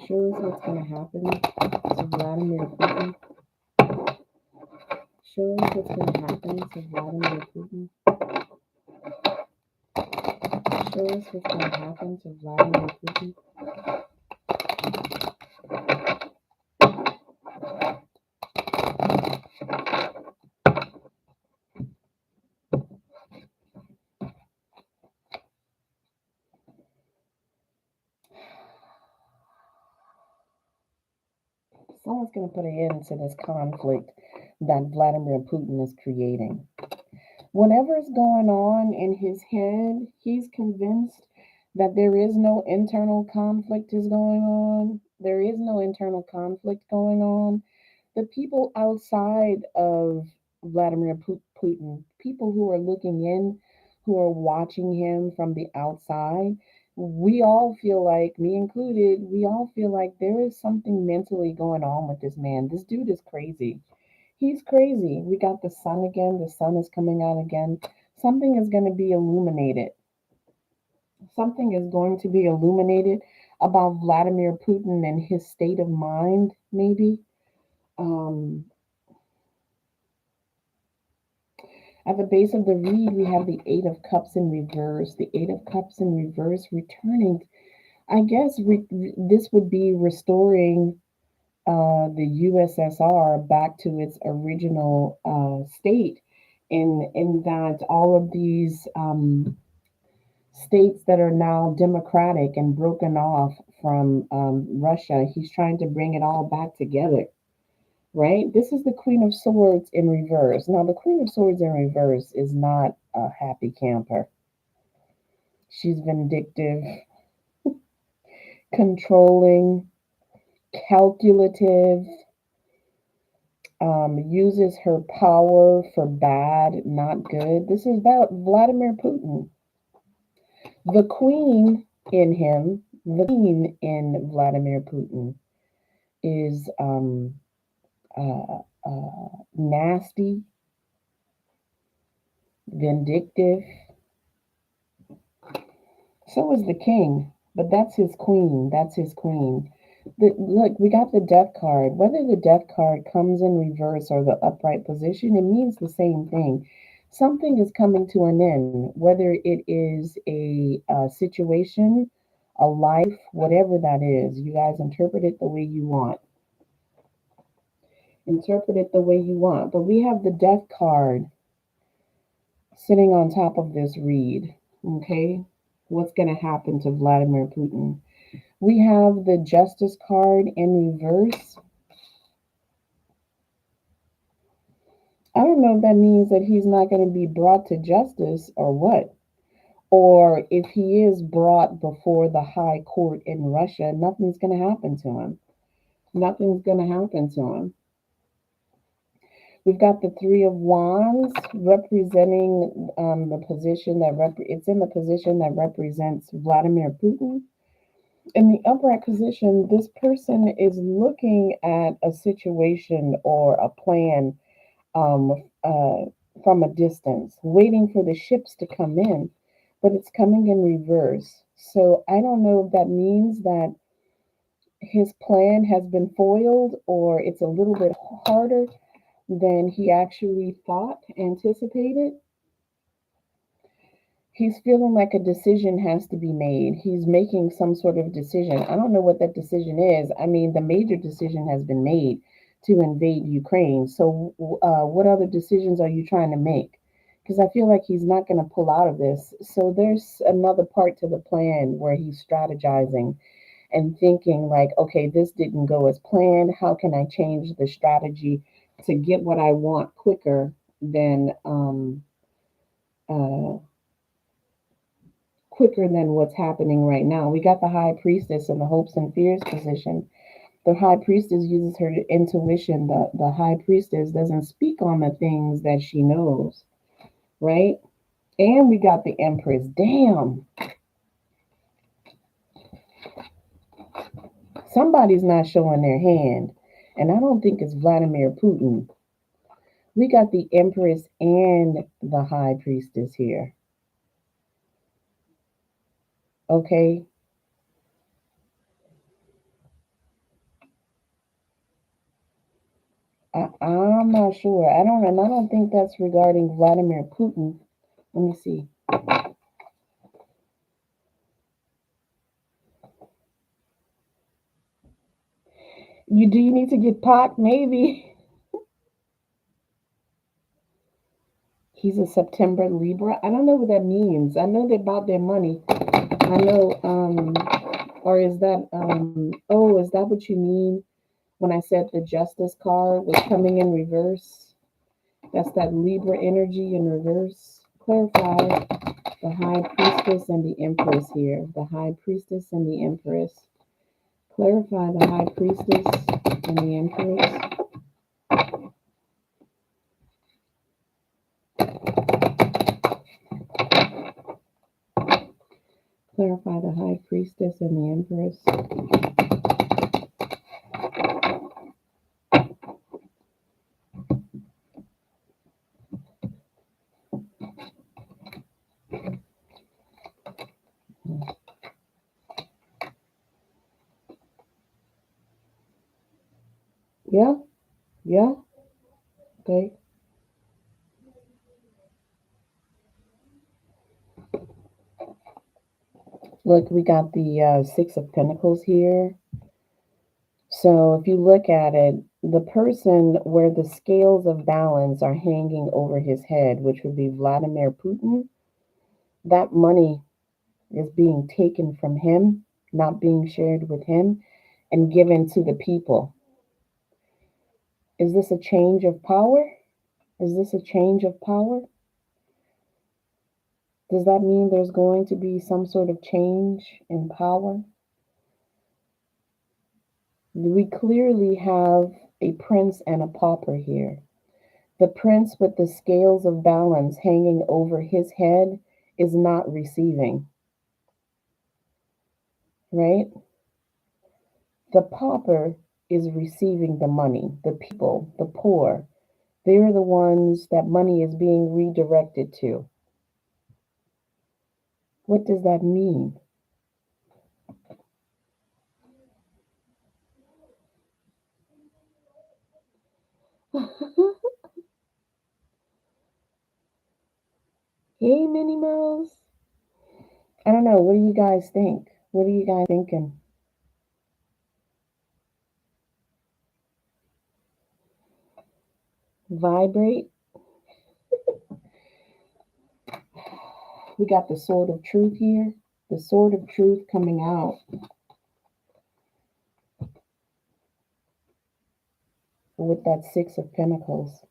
Show us what's going to happen to Vladimir Putin. Show us what's going to happen to Vladimir Putin. Show us what's going to happen to Vladimir Putin. Someone's going to put an end to this conflict that Vladimir Putin is creating. Whatever is going on in his head, he's convinced that there is no internal conflict is going on. There is no internal conflict going on. The people outside of Vladimir Putin, people who are looking in, who are watching him from the outside, we all feel like, me included, we all feel like there is something mentally going on with this man. This dude is crazy. He's crazy. We got the sun again. The sun is coming out again. Something is going to be illuminated. Something is going to be illuminated about Vladimir Putin and his state of mind, maybe. Um, At the base of the reed, we have the Eight of Cups in reverse. The Eight of Cups in reverse returning. I guess this would be restoring the USSR back to its original state, in that all of these states that are now democratic and broken off from Russia, he's trying to bring it all back together. Right? This is the Queen of Swords in reverse. Now, the Queen of Swords in reverse is not a happy camper. She's vindictive, controlling, calculative, uses her power for bad, not good. This is about Vladimir Putin. The queen in him, the queen in Vladimir Putin, is nasty, vindictive. So is the king, but that's his queen. That's his queen. Look, we got the death card. Whether the death card comes in reverse or the upright position, it means the same thing. Something is coming to an end, whether it is a situation, a life, whatever that is. You guys interpret it the way you want. Interpret it the way you want. But we have the death card sitting on top of this read. Okay? What's going to happen to Vladimir Putin? We have the justice card in reverse. I don't know if that means that he's not going to be brought to justice or what. Or if he is brought before the high court in Russia, nothing's going to happen to him. Nothing's going to happen to him. We've got the Three of Wands representing the position that it's in the position that represents Vladimir Putin. In the upright position, this person is looking at a situation or a plan um, uh, from a distance, waiting for the ships to come in, but it's coming in reverse. So I don't know if that means that his plan has been foiled or it's a little bit harder than he actually thought, anticipated. He's feeling like a decision has to be made. He's making some sort of decision. I don't know what that decision is. I mean, the major decision has been made to invade Ukraine. So, what other decisions are you trying to make? Because I feel like he's not going to pull out of this. So, there's another part to the plan where he's strategizing and thinking, like, okay, this didn't go as planned. How can I change the strategy to get what I want uh, quicker than what's happening right now? We got the high priestess in the hopes and fears position. The high priestess uses her intuition. The high priestess doesn't speak on the things that she knows, right? And we got the empress. Damn, somebody's not showing their hand. And I don't think it's Vladimir Putin. We got the empress and the high priestess here. Okay. I'm not sure. I don't think that's regarding Vladimir Putin. Let me see. You need to get popped? Maybe. He's a September Libra. I don't know what that means. I know they bought their money. I know, or is that, oh, is that what you mean when I said the Justice card was coming in reverse? That's that Libra energy in reverse. Clarify the High Priestess and the Empress here. The High Priestess and the Empress. Clarify the High Priestess and the Empress. Clarify the High Priestess and the Empress. Yeah, yeah, okay. Look, we got the Six of Pentacles here. So if you look at it, the person where the scales of balance are hanging over his head, which would be Vladimir Putin, that money is being taken from him, not being shared with him, and given to the people. Is this a change of power? Is this a change of power? Does that mean there's going to be some sort of change in power? We clearly have a prince and a pauper here. The prince with the scales of balance hanging over his head is not receiving, right? The pauper is receiving the money. The people, the poor, they're the ones that money is being redirected to. What does that mean? Hey, Minnie Mouse. I don't know. What do you guys think? What are you guys thinking? Vibrate. We got the sword of truth here. The sword of truth coming out with that six of pentacles.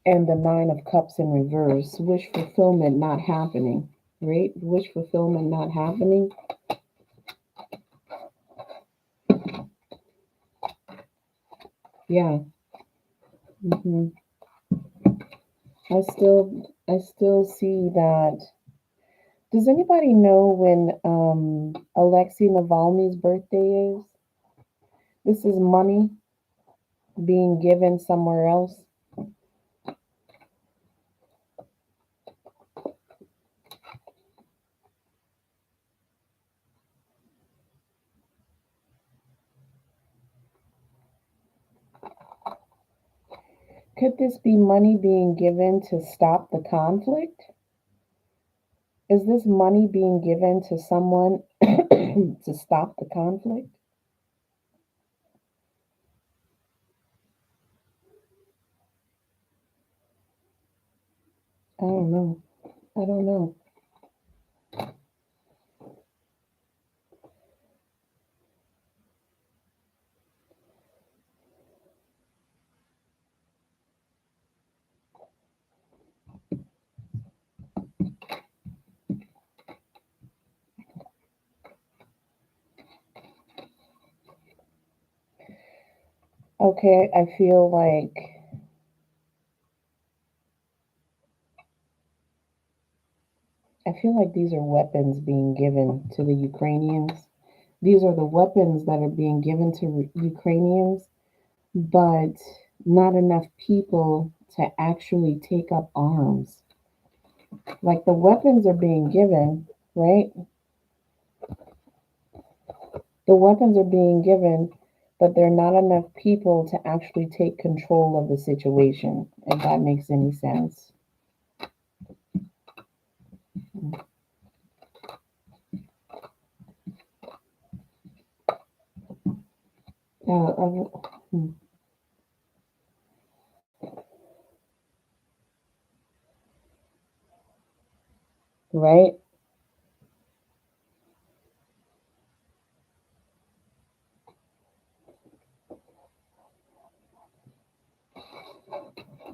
And the nine of cups in reverse. Wish fulfillment not happening. Right? Wish fulfillment not happening. Yeah. hmm I still see that. Does anybody know when Alexei Navalny's birthday is? This is money being given somewhere else. Could this be money being given to stop the conflict? Is this money being given to someone to stop the conflict? I don't know. I don't know. Okay, I feel like these are weapons being given to the Ukrainians. These are the weapons that are being given to Ukrainians, but not enough people to actually take up arms. Like the weapons are being given, right? The weapons are being given, but there are not enough people to actually take control of the situation, if that makes any sense. Hmm, right?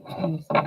Let me see.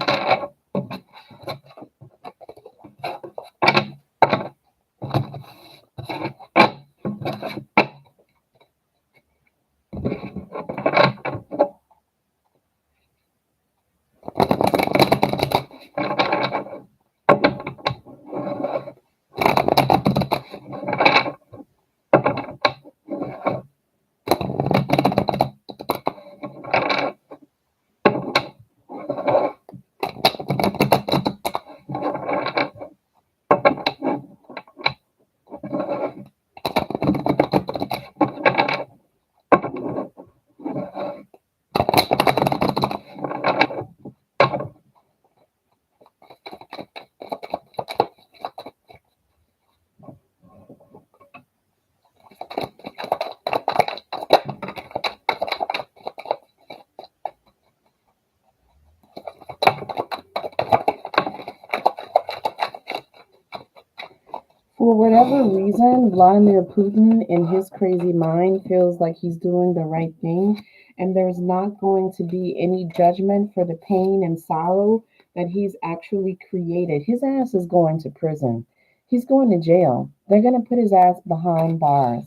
For whatever reason, Vladimir Putin, in his crazy mind, feels like he's doing the right thing, and there's not going to be any judgment for the pain and sorrow that he's actually created. His ass is going to prison. He's going to jail. They're going to put his ass behind bars.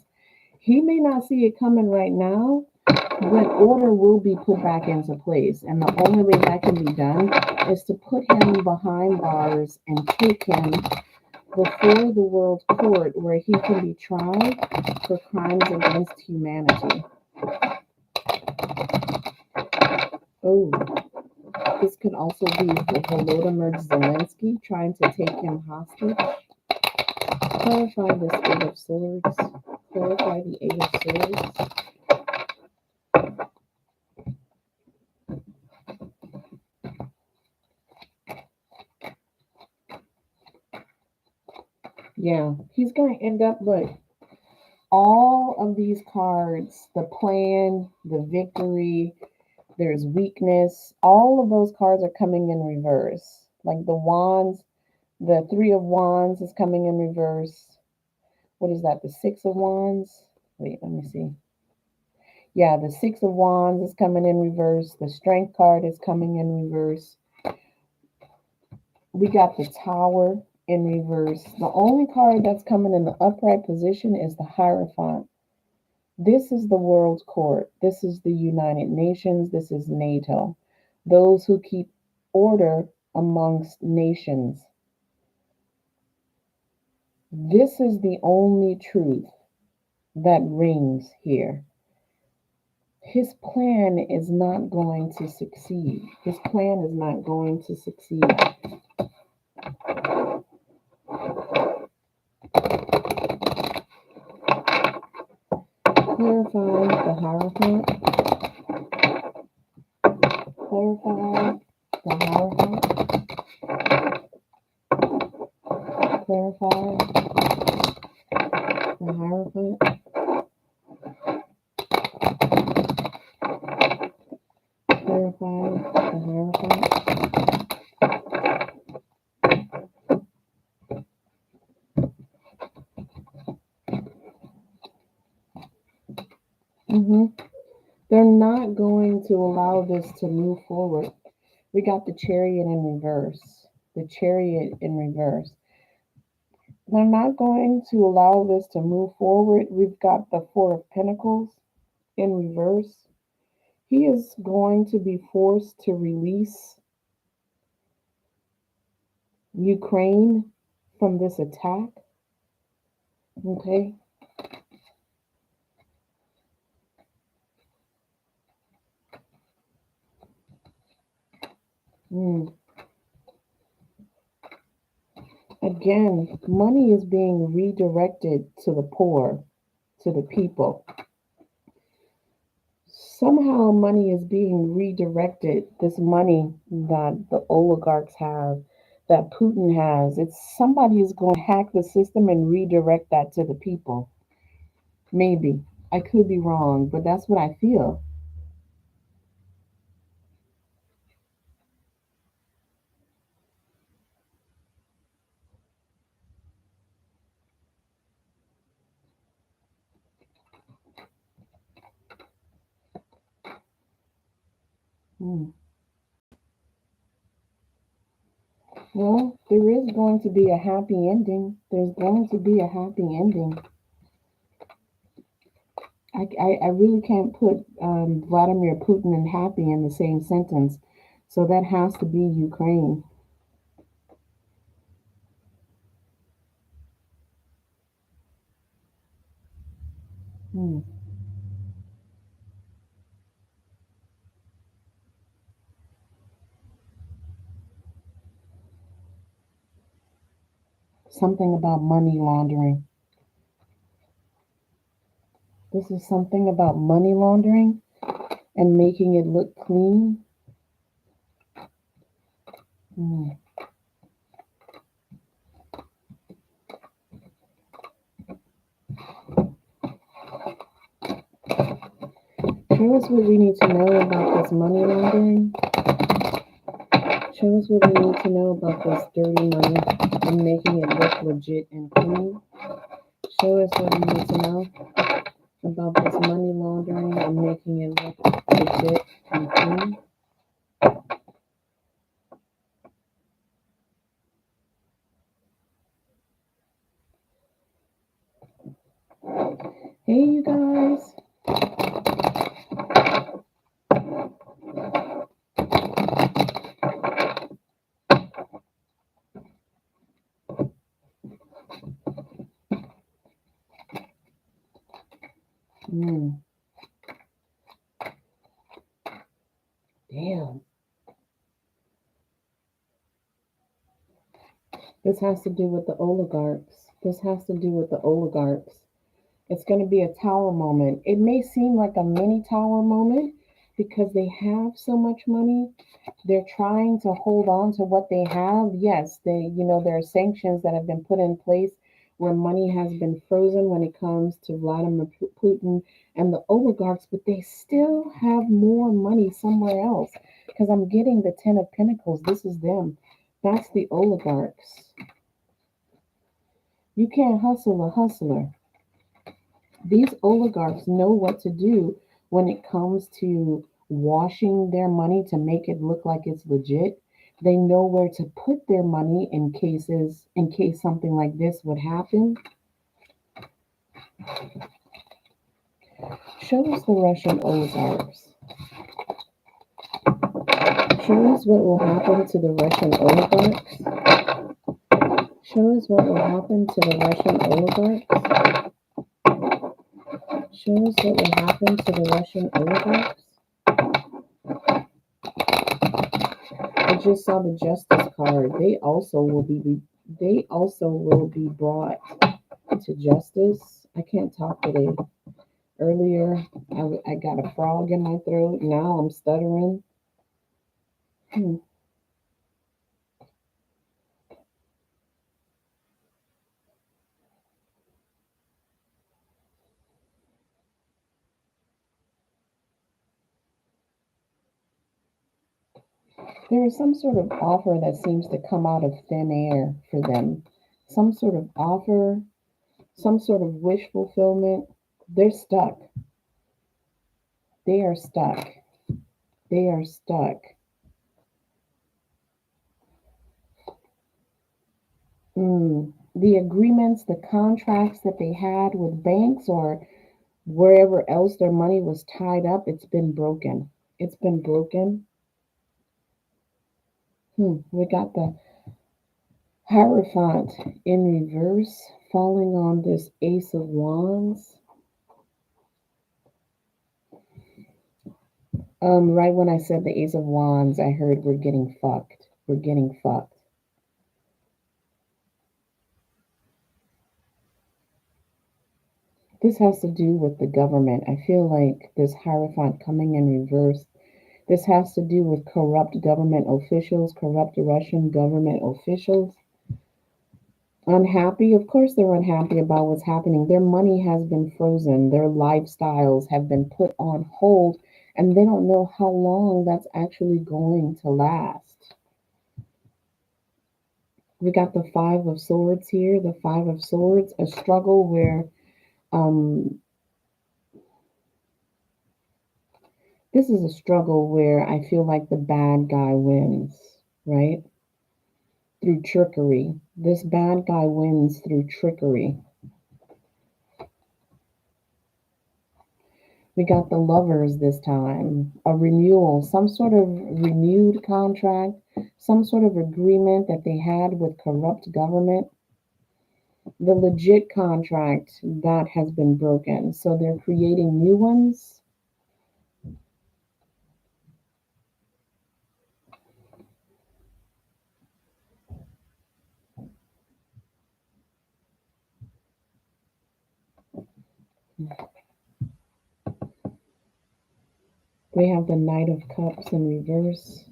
He may not see it coming right now, but order will be put back into place. And the only way that can be done is to put him behind bars and take him before the world court where he can be tried for crimes against humanity. Oh, this could also be for Volodymyr Zelensky trying to take him hostage. Clarify this Eight of Swords. Clarify the Eight of Swords. Yeah, he's going to end up, look, all of these cards, the plan, the victory, there's weakness, all of those cards are coming in reverse. Like the wands, the three of wands is coming in reverse. What is that? The six of wands? Wait, let me see. Yeah, the six of wands is coming in reverse. The strength card is coming in reverse. We got the tower in reverse. The only card that's coming in the upright position is the Hierophant. This is the World Court. This is the United Nations. This is NATO. Those who keep order amongst nations. This is the only truth that rings here. His plan is not going to succeed. His plan is not going to succeed. Clarify the Hierophant. Clarify the Hierophant. Clarify the Hierophant. Clarify the Hierophant. They're not going to allow this to move forward. We got the Chariot in reverse. The Chariot in reverse. They're not going to allow this to move forward. We've got the Four of Pentacles in reverse. He is going to be forced to release Ukraine from this attack. Okay. Again, money is being redirected to the poor, to the people. Somehow money is being redirected. This money that the oligarchs have, that Putin has, it's somebody is going to hack the system and redirect that to the people. Maybe. I could be wrong, but that's what I feel. Hmm. Well, there is going to be a happy ending. There's going to be a happy ending. I really can't put Vladimir Putin and happy in the same sentence. So that has to be Ukraine. Hmm. Something about money laundering. This is something about money laundering and making it look clean. Hmm. Show us what we need to know about this money laundering. Show us what we need to know about this dirty money and making it look legit and clean. Show us what we need to know about this money laundering and making it look legit and clean. Hey, you guys. Mm, damn. This has to do with the oligarchs. This has to do with the oligarchs. It's going to be a tower moment. It may seem like a mini tower moment because they have so much money. They're trying to hold on to what they have. Yes, there are sanctions that have been put in place where money has been frozen when it comes to Vladimir Putin and the oligarchs, but they still have more money somewhere else. Because I'm getting the Ten of Pentacles. This is them. That's the oligarchs. You can't hustle a hustler. These oligarchs know what to do when it comes to washing their money to make it look like it's legit. They know where to put their money in case something like this would happen. Show us the Russian oligarchs. Show us what will happen to the Russian oligarchs. Show us what will happen to the Russian oligarchs. Show us what will happen to the Russian oligarchs. I just saw the Justice card. They also will be brought to justice. I can't talk today. Earlier, I got a frog in my throat. Now I'm stuttering. Hmm. There is some sort of offer that seems to come out of thin air for them. Some sort of offer, some sort of wish fulfillment. They're stuck. They are stuck. They are stuck. The agreements, the contracts that they had with banks or wherever else their money was tied up, it's been broken. It's been broken. We got the Hierophant in reverse falling on this Ace of Wands. Right when I said the Ace of Wands, I heard we're getting fucked. We're getting fucked. This has to do with the government. I feel like this Hierophant coming in reverse. This has to do with corrupt government officials, corrupt Russian government officials. Unhappy? Of course, they're unhappy about what's happening. Their money has been frozen, their lifestyles have been put on hold, and they don't know how long that's actually going to last. We got the Five of Swords here, the Five of Swords, a struggle where um, this is a struggle where I feel like the bad guy wins, right? Through trickery. This bad guy wins through trickery. We got the Lovers this time, a renewal, some sort of renewed contract, some sort of agreement that they had with corrupt government. The legit contract that has been broken. So they're creating new ones. We have the Knight of Cups in reverse.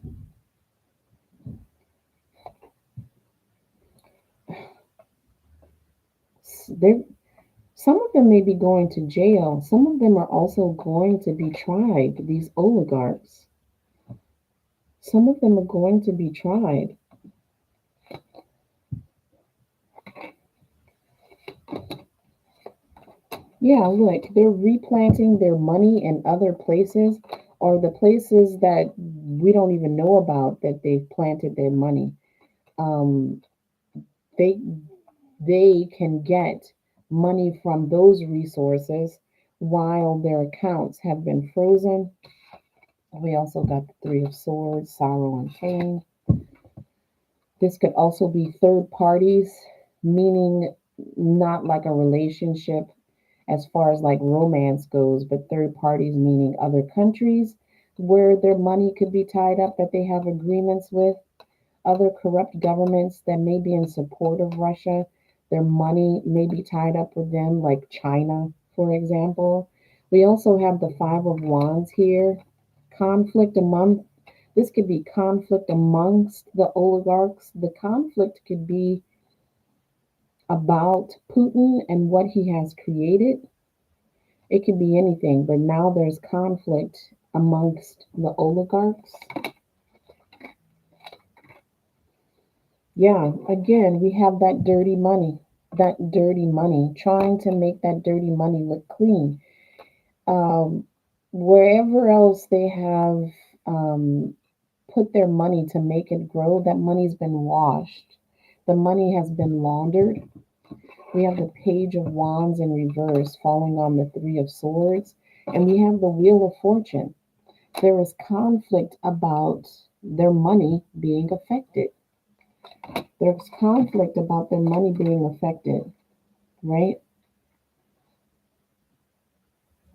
They Some of them may be going to jail. Some of them are also going to be tried, these oligarchs. Some of them are going to be tried. Yeah, look, they're replanting their money in other places or the places that we don't even know about that they've planted their money. Um, they they can get money from those resources while their accounts have been frozen. We also got the Three of Swords, sorrow and pain. This could also be third parties, meaning not like a relationship as far as like romance goes, but third parties meaning other countries where their money could be tied up that they have agreements with, other corrupt governments that may be in support of Russia. Their money may be tied up with them, like China, for example. We also have the Five of Wands here. Conflict among This could be conflict amongst the oligarchs. The conflict could be about Putin and what he has created. It could be anything, but now there's conflict amongst the oligarchs. Yeah, again, we have that dirty money, trying to make that dirty money look clean. Um, Wherever else they have um, put their money to make it grow, that money's been washed. The money has been laundered. We have the Page of Wands in reverse falling on the Three of Swords, and we have the Wheel of Fortune. There is conflict about their money being affected. There's conflict about their money being affected, right?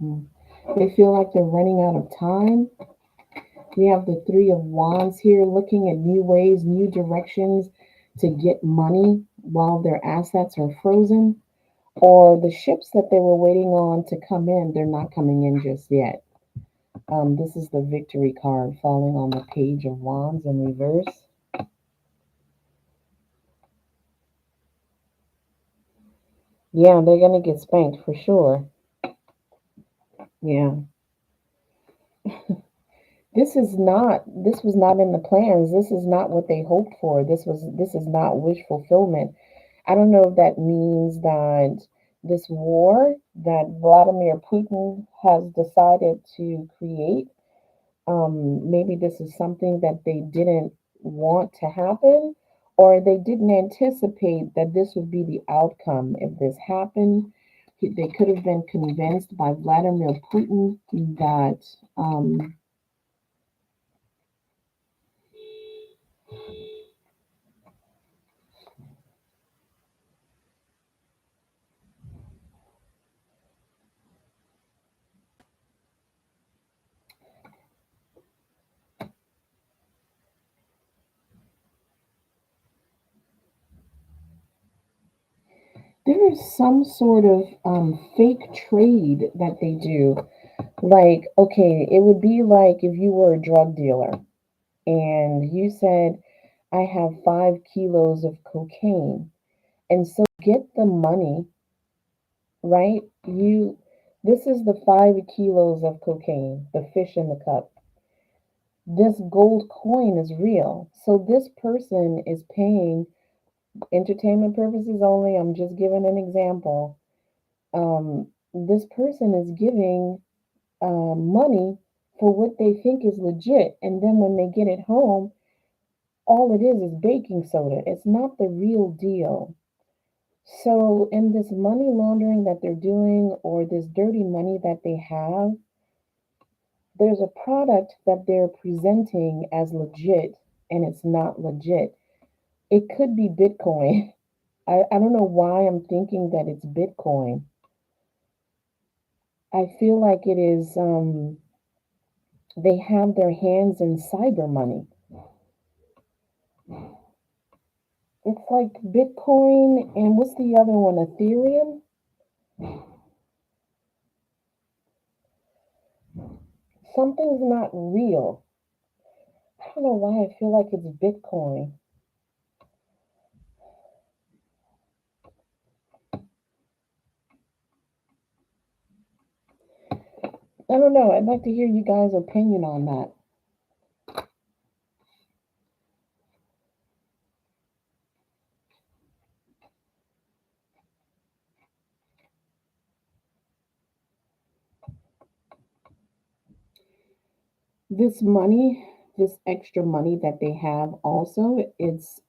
Mm. They feel like they're running out of time. We have the Three of Wands here looking at new ways, new directions to get money while their assets are frozen, or the ships that they were waiting on to come in, they're not coming in just yet. This is the Victory card falling on the Page of Wands in reverse. Yeah, they're going to get spanked for sure. Yeah. This was not in the plans. This is not what they hoped for. This is not wish fulfillment. I don't know if that means that this war that Vladimir Putin has decided to create, maybe this is something that they didn't want to happen, or they didn't anticipate that this would be the outcome if this happened. They could have been convinced by Vladimir Putin that there is some sort of fake trade that they do. Like, okay, it would be like if you were a drug dealer and you said, I have 5 kilos of cocaine. And so get the money, right? This is the 5 kilos of cocaine, the fish in the cup. This gold coin is real. So this person is paying entertainment purposes only. I'm just giving an example. This person is giving money for what they think is legit. And then when they get it home, all it is baking soda. It's not the real deal. So, in this money laundering that they're doing or this dirty money that they have, there's a product that they're presenting as legit and it's not legit. It could be Bitcoin. I don't know why I'm thinking that it's Bitcoin. I feel like it is, they have their hands in cyber money. It's like Bitcoin and what's the other one? Ethereum? Something's not real. I don't know why I feel like it's Bitcoin. I don't know. I'd like to hear you guys' opinion on that. This money, this extra money that they have also, it's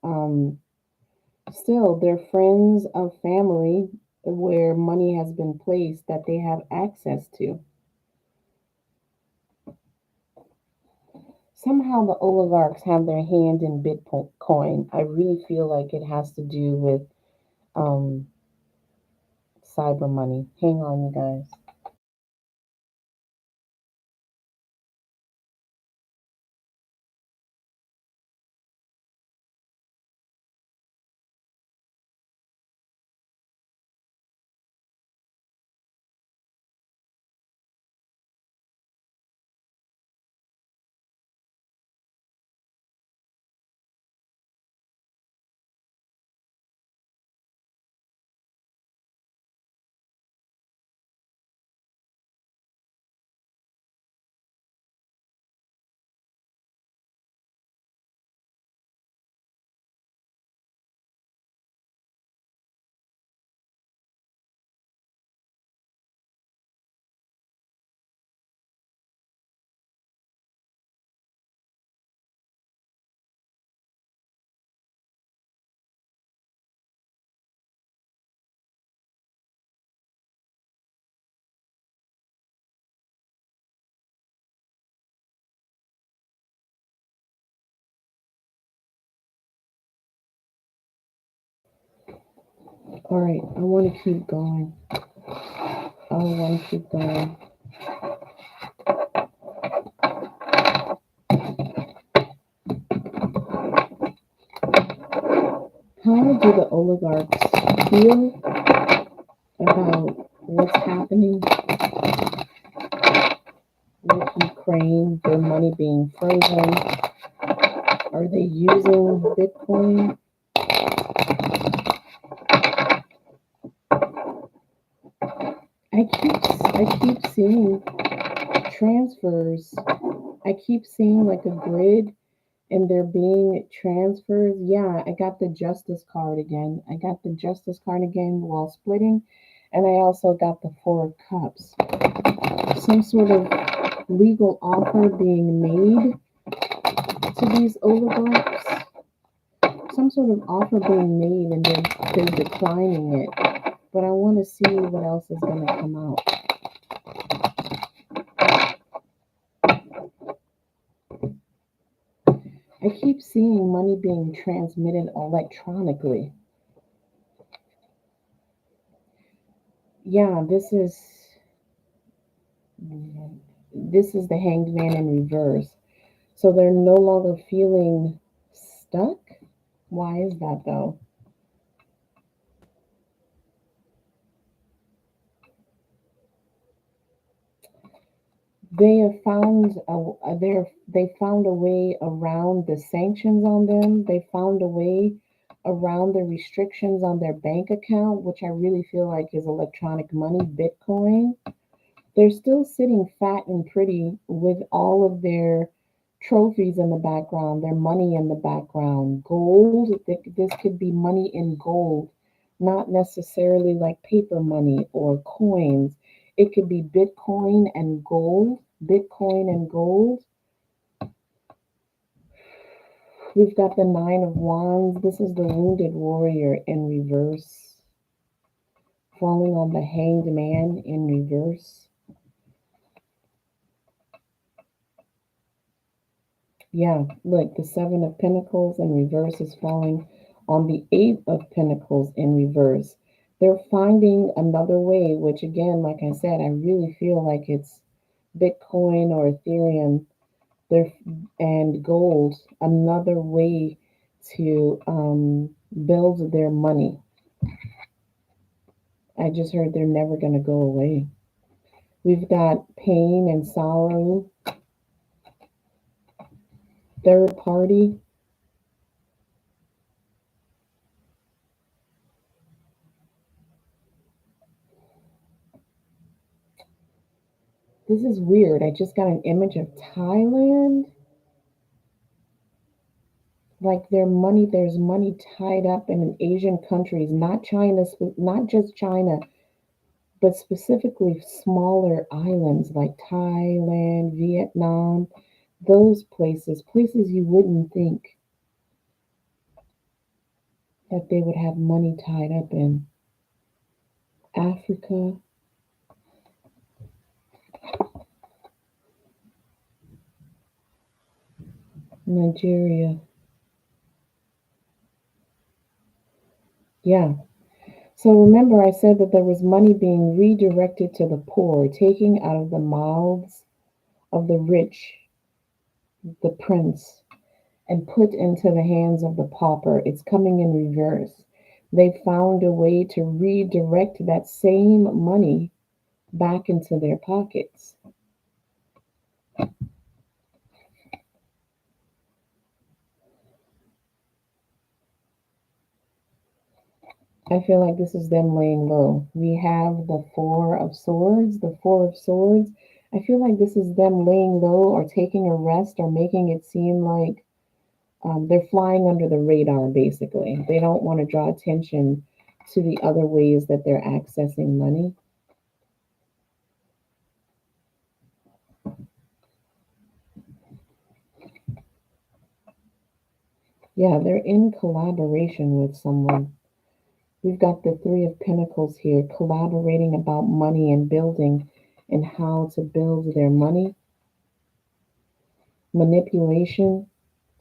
still their friends of family where money has been placed that they have access to. Somehow the oligarchs have their hand in Bitcoin. I really feel like it has to do with um, cyber money. Hang on, you guys. All right, I want to keep going. I want to keep going. How do the oligarchs feel about what's happening with Ukraine, their money being frozen? Are they using Bitcoin? I keep seeing transfers. I keep seeing like a grid and there being transfers. Yeah, I got the justice card again. I got the justice card again while splitting. And I also got the four of cups. Some sort of legal offer being made to these oligarchs. Some sort of offer being made and they're declining it. But I want to see what else is going to come out. I keep seeing money being transmitted electronically. Yeah, this is the hanged man in reverse. So they're no longer feeling stuck. Why is that though? They have found they found a way around the sanctions on them. They found a way around the restrictions on their bank account, which I really feel like is electronic money, Bitcoin. They're still sitting fat and pretty with all of their trophies in the background, their money in the background. Gold, this could be money in gold, not necessarily like paper money or coins. It could be Bitcoin and gold. Bitcoin and gold. We've got the Nine of Wands. This is the Wounded Warrior in reverse, falling on the Hanged Man in reverse. Yeah, look, the Seven of Pentacles in reverse is falling on the Eight of Pentacles in reverse. They're finding another way, which again, like I said, I really feel like it's Bitcoin or Ethereum there and gold, another way to build their money. I just heard they're never going to go away. We've got pain and sorrow, third party. This is weird. I just got an image of Thailand. Like there's money tied up in Asian countries, not China, not just China, but specifically smaller islands like Thailand, Vietnam, those places you wouldn't think that they would have money tied up in. Africa, Nigeria. Yeah. So remember, I said that there was money being redirected to the poor, taking out of the mouths of the rich, the prince, and put into the hands of the pauper. It's coming in reverse. They found a way to redirect that same money back into their pockets. I feel like this is them laying low. We have the Four of Swords, the Four of Swords. I feel like this is them laying low or taking a rest or making it seem like they're flying under the radar, basically. They don't want to draw attention to the other ways that they're accessing money. Yeah, they're in collaboration with someone. We've got the Three of Pentacles here, collaborating about money and building and how to build their money. Manipulation.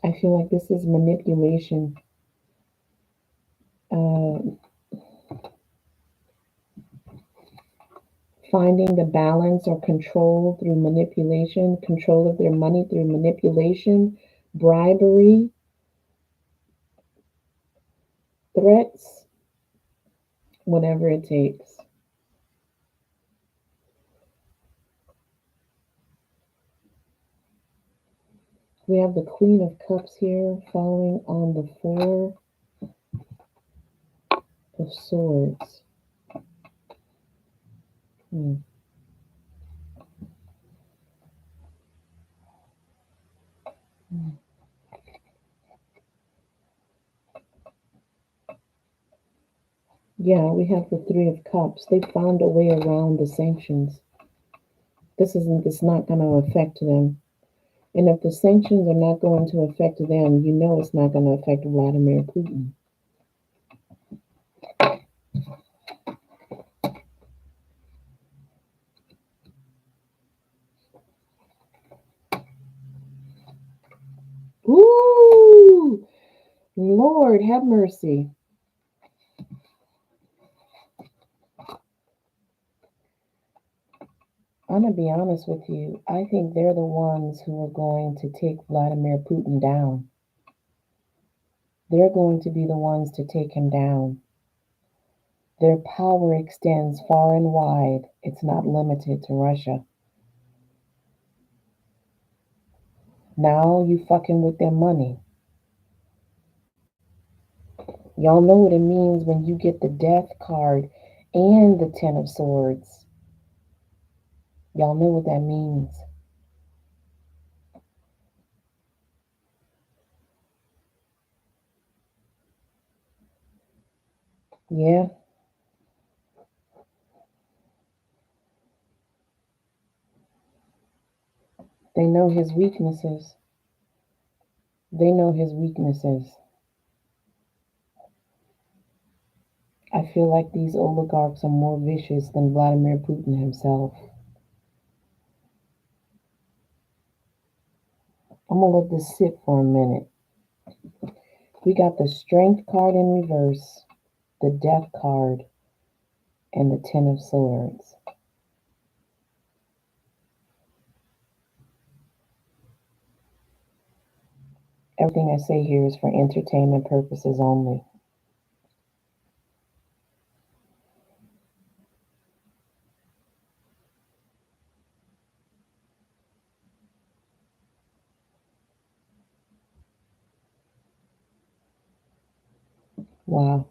I feel like this is manipulation. Uh, finding the balance or control through manipulation, control of their money through manipulation, bribery, threats, whatever it takes. We have the Queen of Cups here following on the Four of Swords. Hmm. Yeah, we have the Three of Cups. They found a way around the sanctions. It's not going to affect them. And if the sanctions are not going to affect them, you know it's not going to affect Vladimir Putin. Ooh, Lord, have mercy. I'm going to be honest with you. I think they're the ones who are going to take Vladimir Putin down. They're going to be the ones to take him down. Their power extends far and wide. It's not limited to Russia. Now you fucking with their money. Y'all know what it means when you get the death card and the Ten of Swords. Y'all know what that means. Yeah, they know his weaknesses. They know his weaknesses. I feel like these oligarchs are more vicious than Vladimir Putin himself. I'm gonna let this sit for a minute. We got the Strength card in reverse, the Death card, and the Ten of Swords. Everything I say here is for entertainment purposes only. Wow.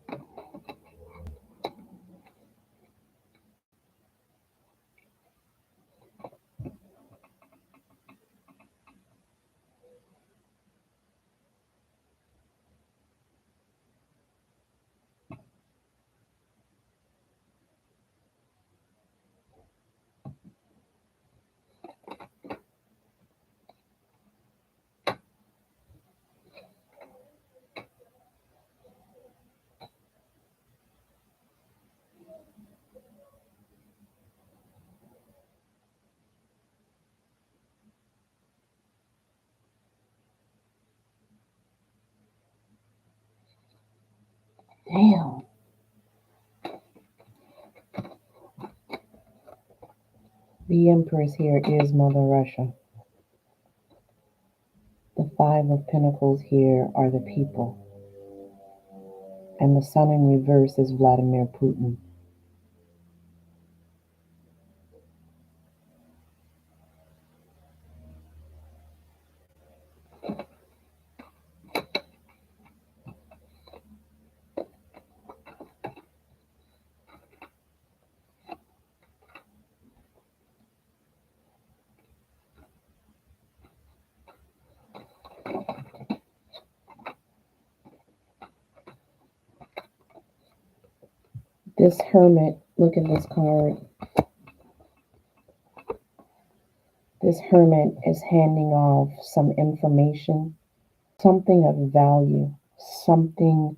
Damn. The Empress here is Mother Russia. The Five of Pentacles here are the people. And the Sun in reverse is Vladimir Putin. This Hermit, look at this card. This Hermit is handing off some information, something of value, something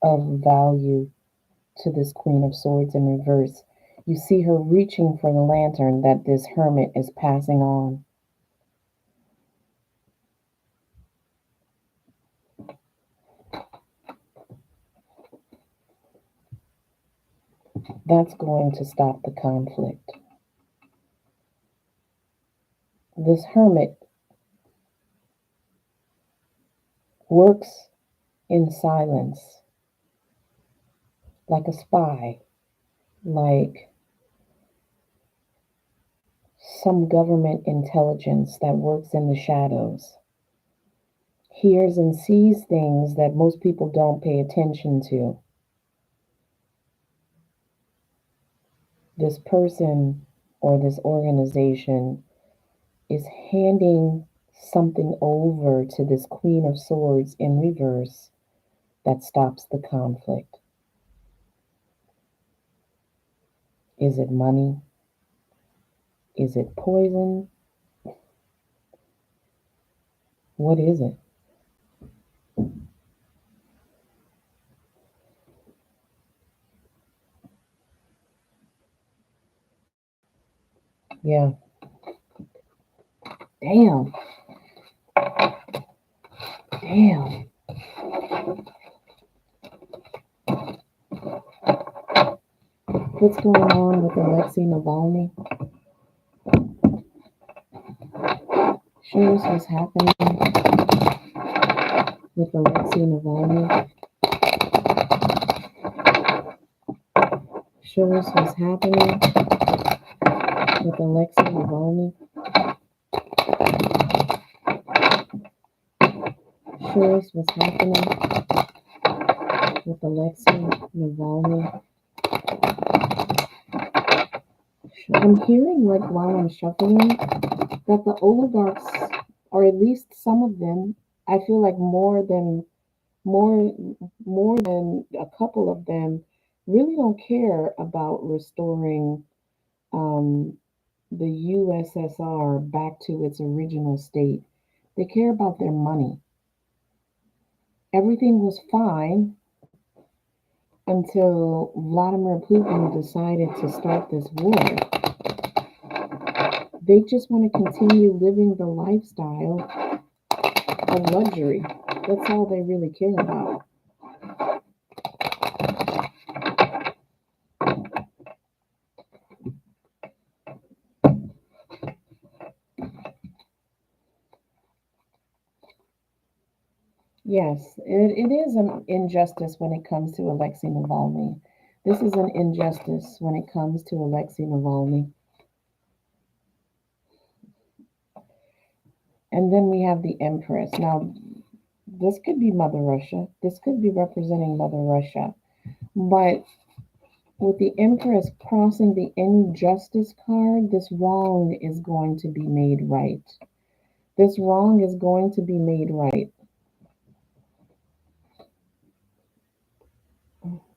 of value to this Queen of Swords in reverse. You see her reaching for the lantern that this Hermit is passing on. That's going to stop the conflict. This hermit works in silence, like a spy, like some government intelligence that works in the shadows, hears and sees things that most people don't pay attention to. This person or this organization is handing something over to this Queen of Swords in reverse that stops the conflict. Is it money? Is it poison? What is it? Yeah. Damn. Damn. What's going on with Alexei Navalny? Show us what's happening with Alexei Navalny. Show us what's happening with Alexei Navalny. Show us what's happening with Alexei Navalny. I'm hearing, like, while I'm shuffling, that the oligarchs, or at least some of them, I feel like more more than a couple of them, really don't care about restoring um, the USSR back to its original state. They care about their money. Everything was fine until Vladimir Putin decided to start this war. They just want to continue living the lifestyle of luxury. That's all they really care about. Yes, it is an injustice when it comes to Alexei Navalny. This is an injustice when it comes to Alexei Navalny. And then we have the Empress. Now, this could be Mother Russia. This could be representing Mother Russia. But with the Empress crossing the injustice card, this wrong is going to be made right. This wrong is going to be made right.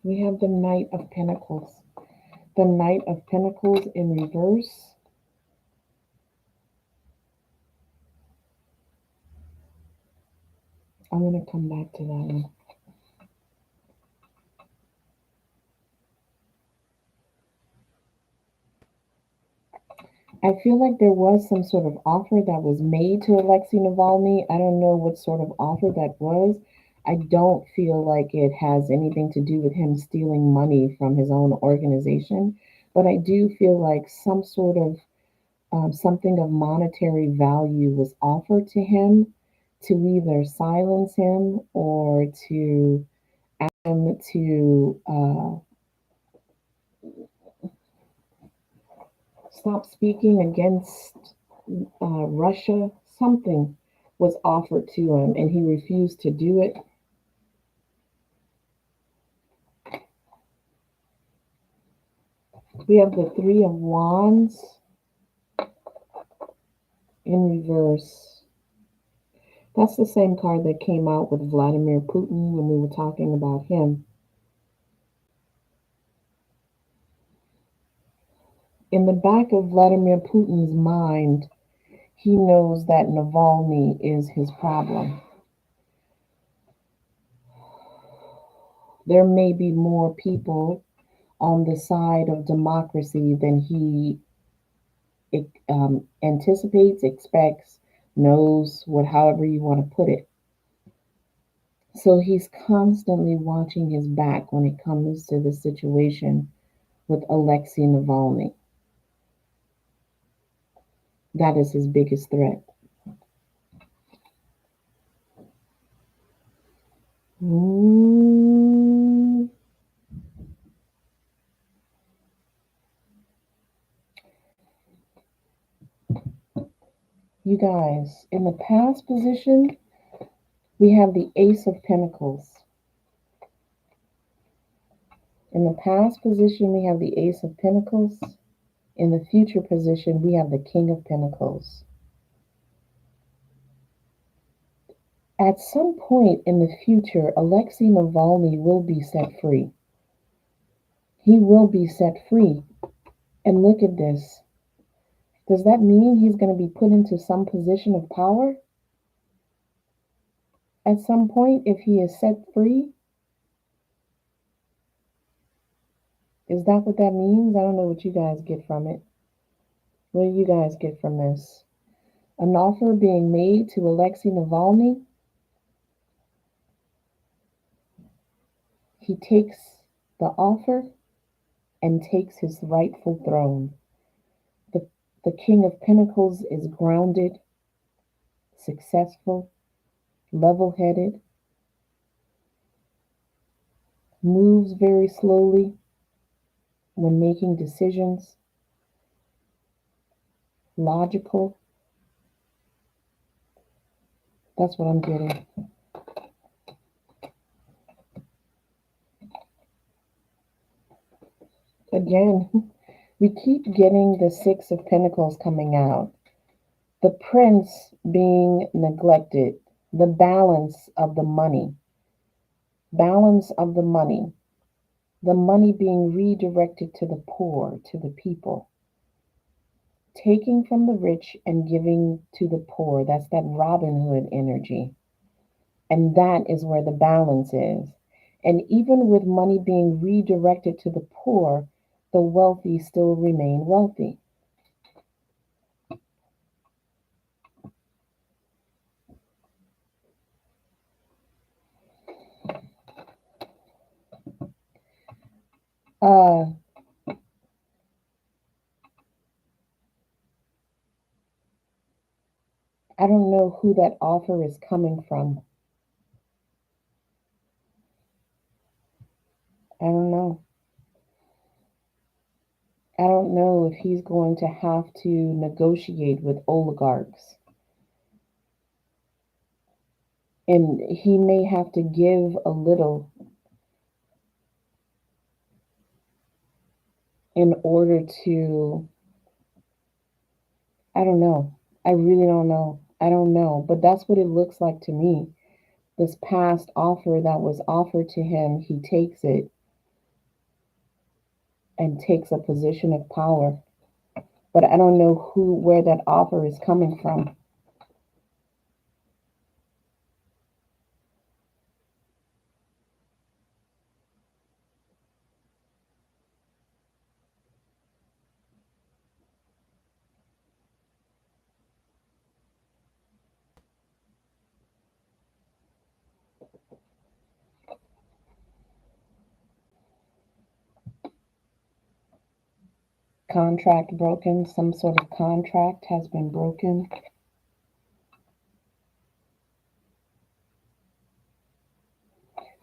We have the Knight of Pentacles. The Knight of Pentacles in reverse. I'm going to come back to that one. I feel like there was some sort of offer that was made to Alexei Navalny. I don't know what sort of offer that was. I don't feel like it has anything to do with him stealing money from his own organization, but I do feel like some sort of something of monetary value was offered to him to either silence him or to ask him to stop speaking against Russia. Something was offered to him and he refused to do it. We have the Three of Wands in reverse. That's the same card that came out with Vladimir Putin when we were talking about him. In the back of Vladimir Putin's mind, he knows that Navalny is his problem. There may be more people on the side of democracy than he anticipates, expects, knows, what, however you want to put it. So he's constantly watching his back when it comes to the situation with Alexei Navalny. That is his biggest threat. Mm. You guys, in the past position, we have the Ace of Pentacles. In the past position, we have the Ace of Pentacles. In the future position, we have the King of Pentacles. At some point in the future, Alexei Navalny will be set free. He will be set free. And look at this. Does that mean he's going to be put into some position of power? At some point, if he is set free? Is that what that means? I don't know what you guys get from it. What do you guys get from this? An offer being made to Alexei Navalny. He takes the offer and takes his rightful throne. The King of Pentacles is grounded, successful, level headed, moves very slowly when making decisions, logical. That's what I'm getting. Again, we keep getting the Six of Pentacles coming out. The Prince being neglected. The balance of the money. Balance of the money. The money being redirected to the poor, to the people. Taking from the rich and giving to the poor. That's that Robin Hood energy. And that is where the balance is. And even with money being redirected to the poor, the wealthy still remain wealthy. Uh, I don't know who that offer is coming from. I don't know. I don't know if he's going to have to negotiate with oligarchs. And he may have to give a little in order to, I don't know. I really don't know. I don't know. But that's what it looks like to me. This past offer that was offered to him, he takes it and takes a position of power. But I don't know where that offer is coming from. Contract broken, some sort of contract has been broken.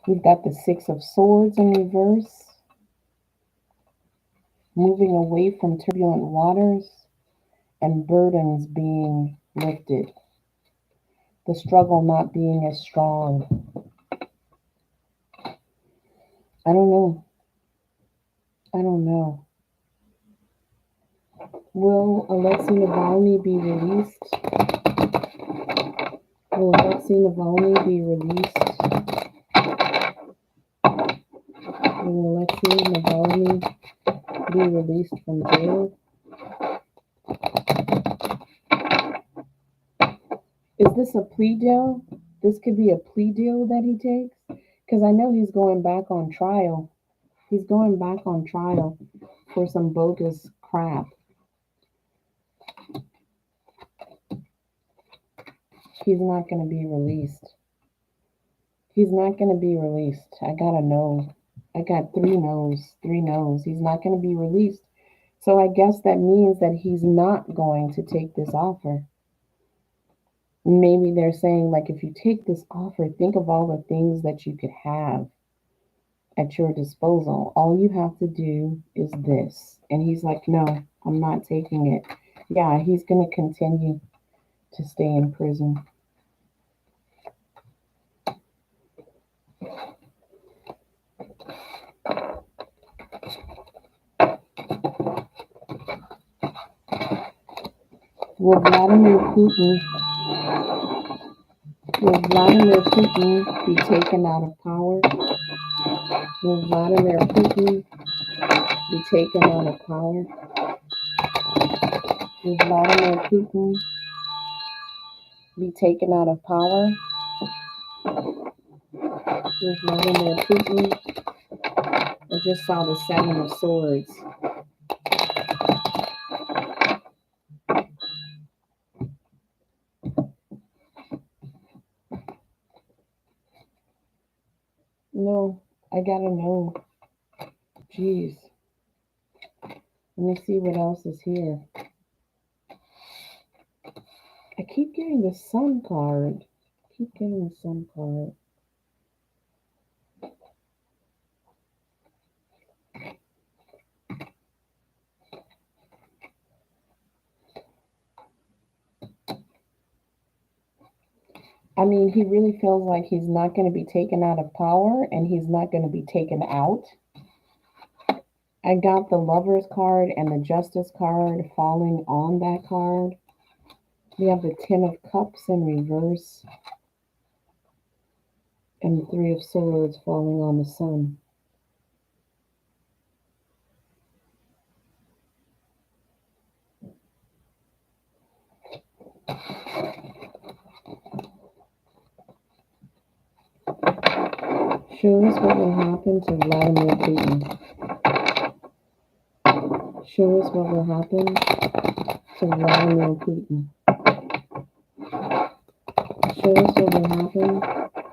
We've got the Six of Swords in reverse, moving away from turbulent waters and burdens being lifted. The struggle not being as strong. I don't know. I don't know. Will Alexei Navalny be released? Will Alexei Navalny be released? Will Alexei Navalny be released from jail? Is this a plea deal? This could be a plea deal that he takes? Because I know he's going back on trial. He's going back on trial for some bogus crap. He's not going to be released. He's not going to be released. I gotta know. I got three no's, three no's. He's not going to be released. So I guess that means that he's not going to take this offer. Maybe they're saying, like, if you take this offer, think of all the things that you could have at your disposal. All you have to do is this. And he's like, no, I'm not taking it. Yeah, he's going to continue to stay in prison. Will Vladimir Putin will Vladimir Putin be taken out of power? Will Vladimir Putin be taken out of power? Will Vladimir Putin be taken out of power? Will Vladimir Putin? I just saw the Seven of Swords. No, I gotta know. Jeez. Let me see what else is here. I keep getting the Sun card. Keep getting the Sun card. I mean, he really feels like he's not going to be taken out of power and he's not going to be taken out. I got the Lover's card and the Justice card falling on that card. We have the Ten of Cups in reverse and the Three of Swords falling on the Sun. Show us what will happen to Vladimir Putin. Show us what will happen to Vladimir Putin. Show us what will happen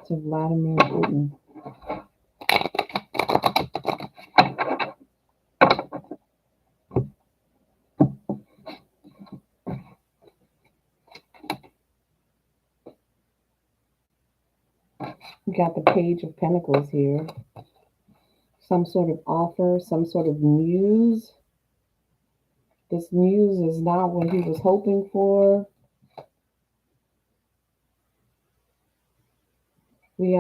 to Vladimir Putin. We got the Page of Pentacles here. Some sort of offer, some sort of news. This news is not what he was hoping for. We've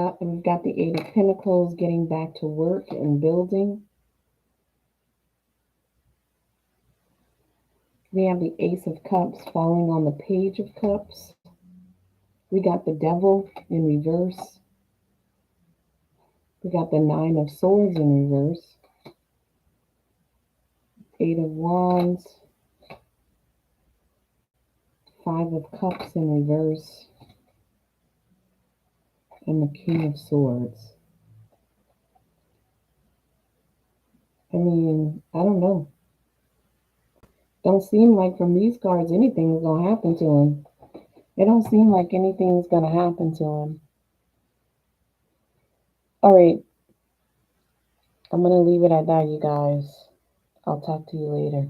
got the Eight of Pentacles getting back to work and building. We have the Ace of Cups falling on the Page of Cups. We got the Devil in reverse. We got the Nine of Swords in reverse. Eight of Wands. Five of Cups in reverse. And the King of Swords. I mean, I don't know. Don't seem like from these cards anything is going to happen to him. It don't seem like anything's going to happen to him. All right. I'm going to leave it at that, you guys. I'll talk to you later.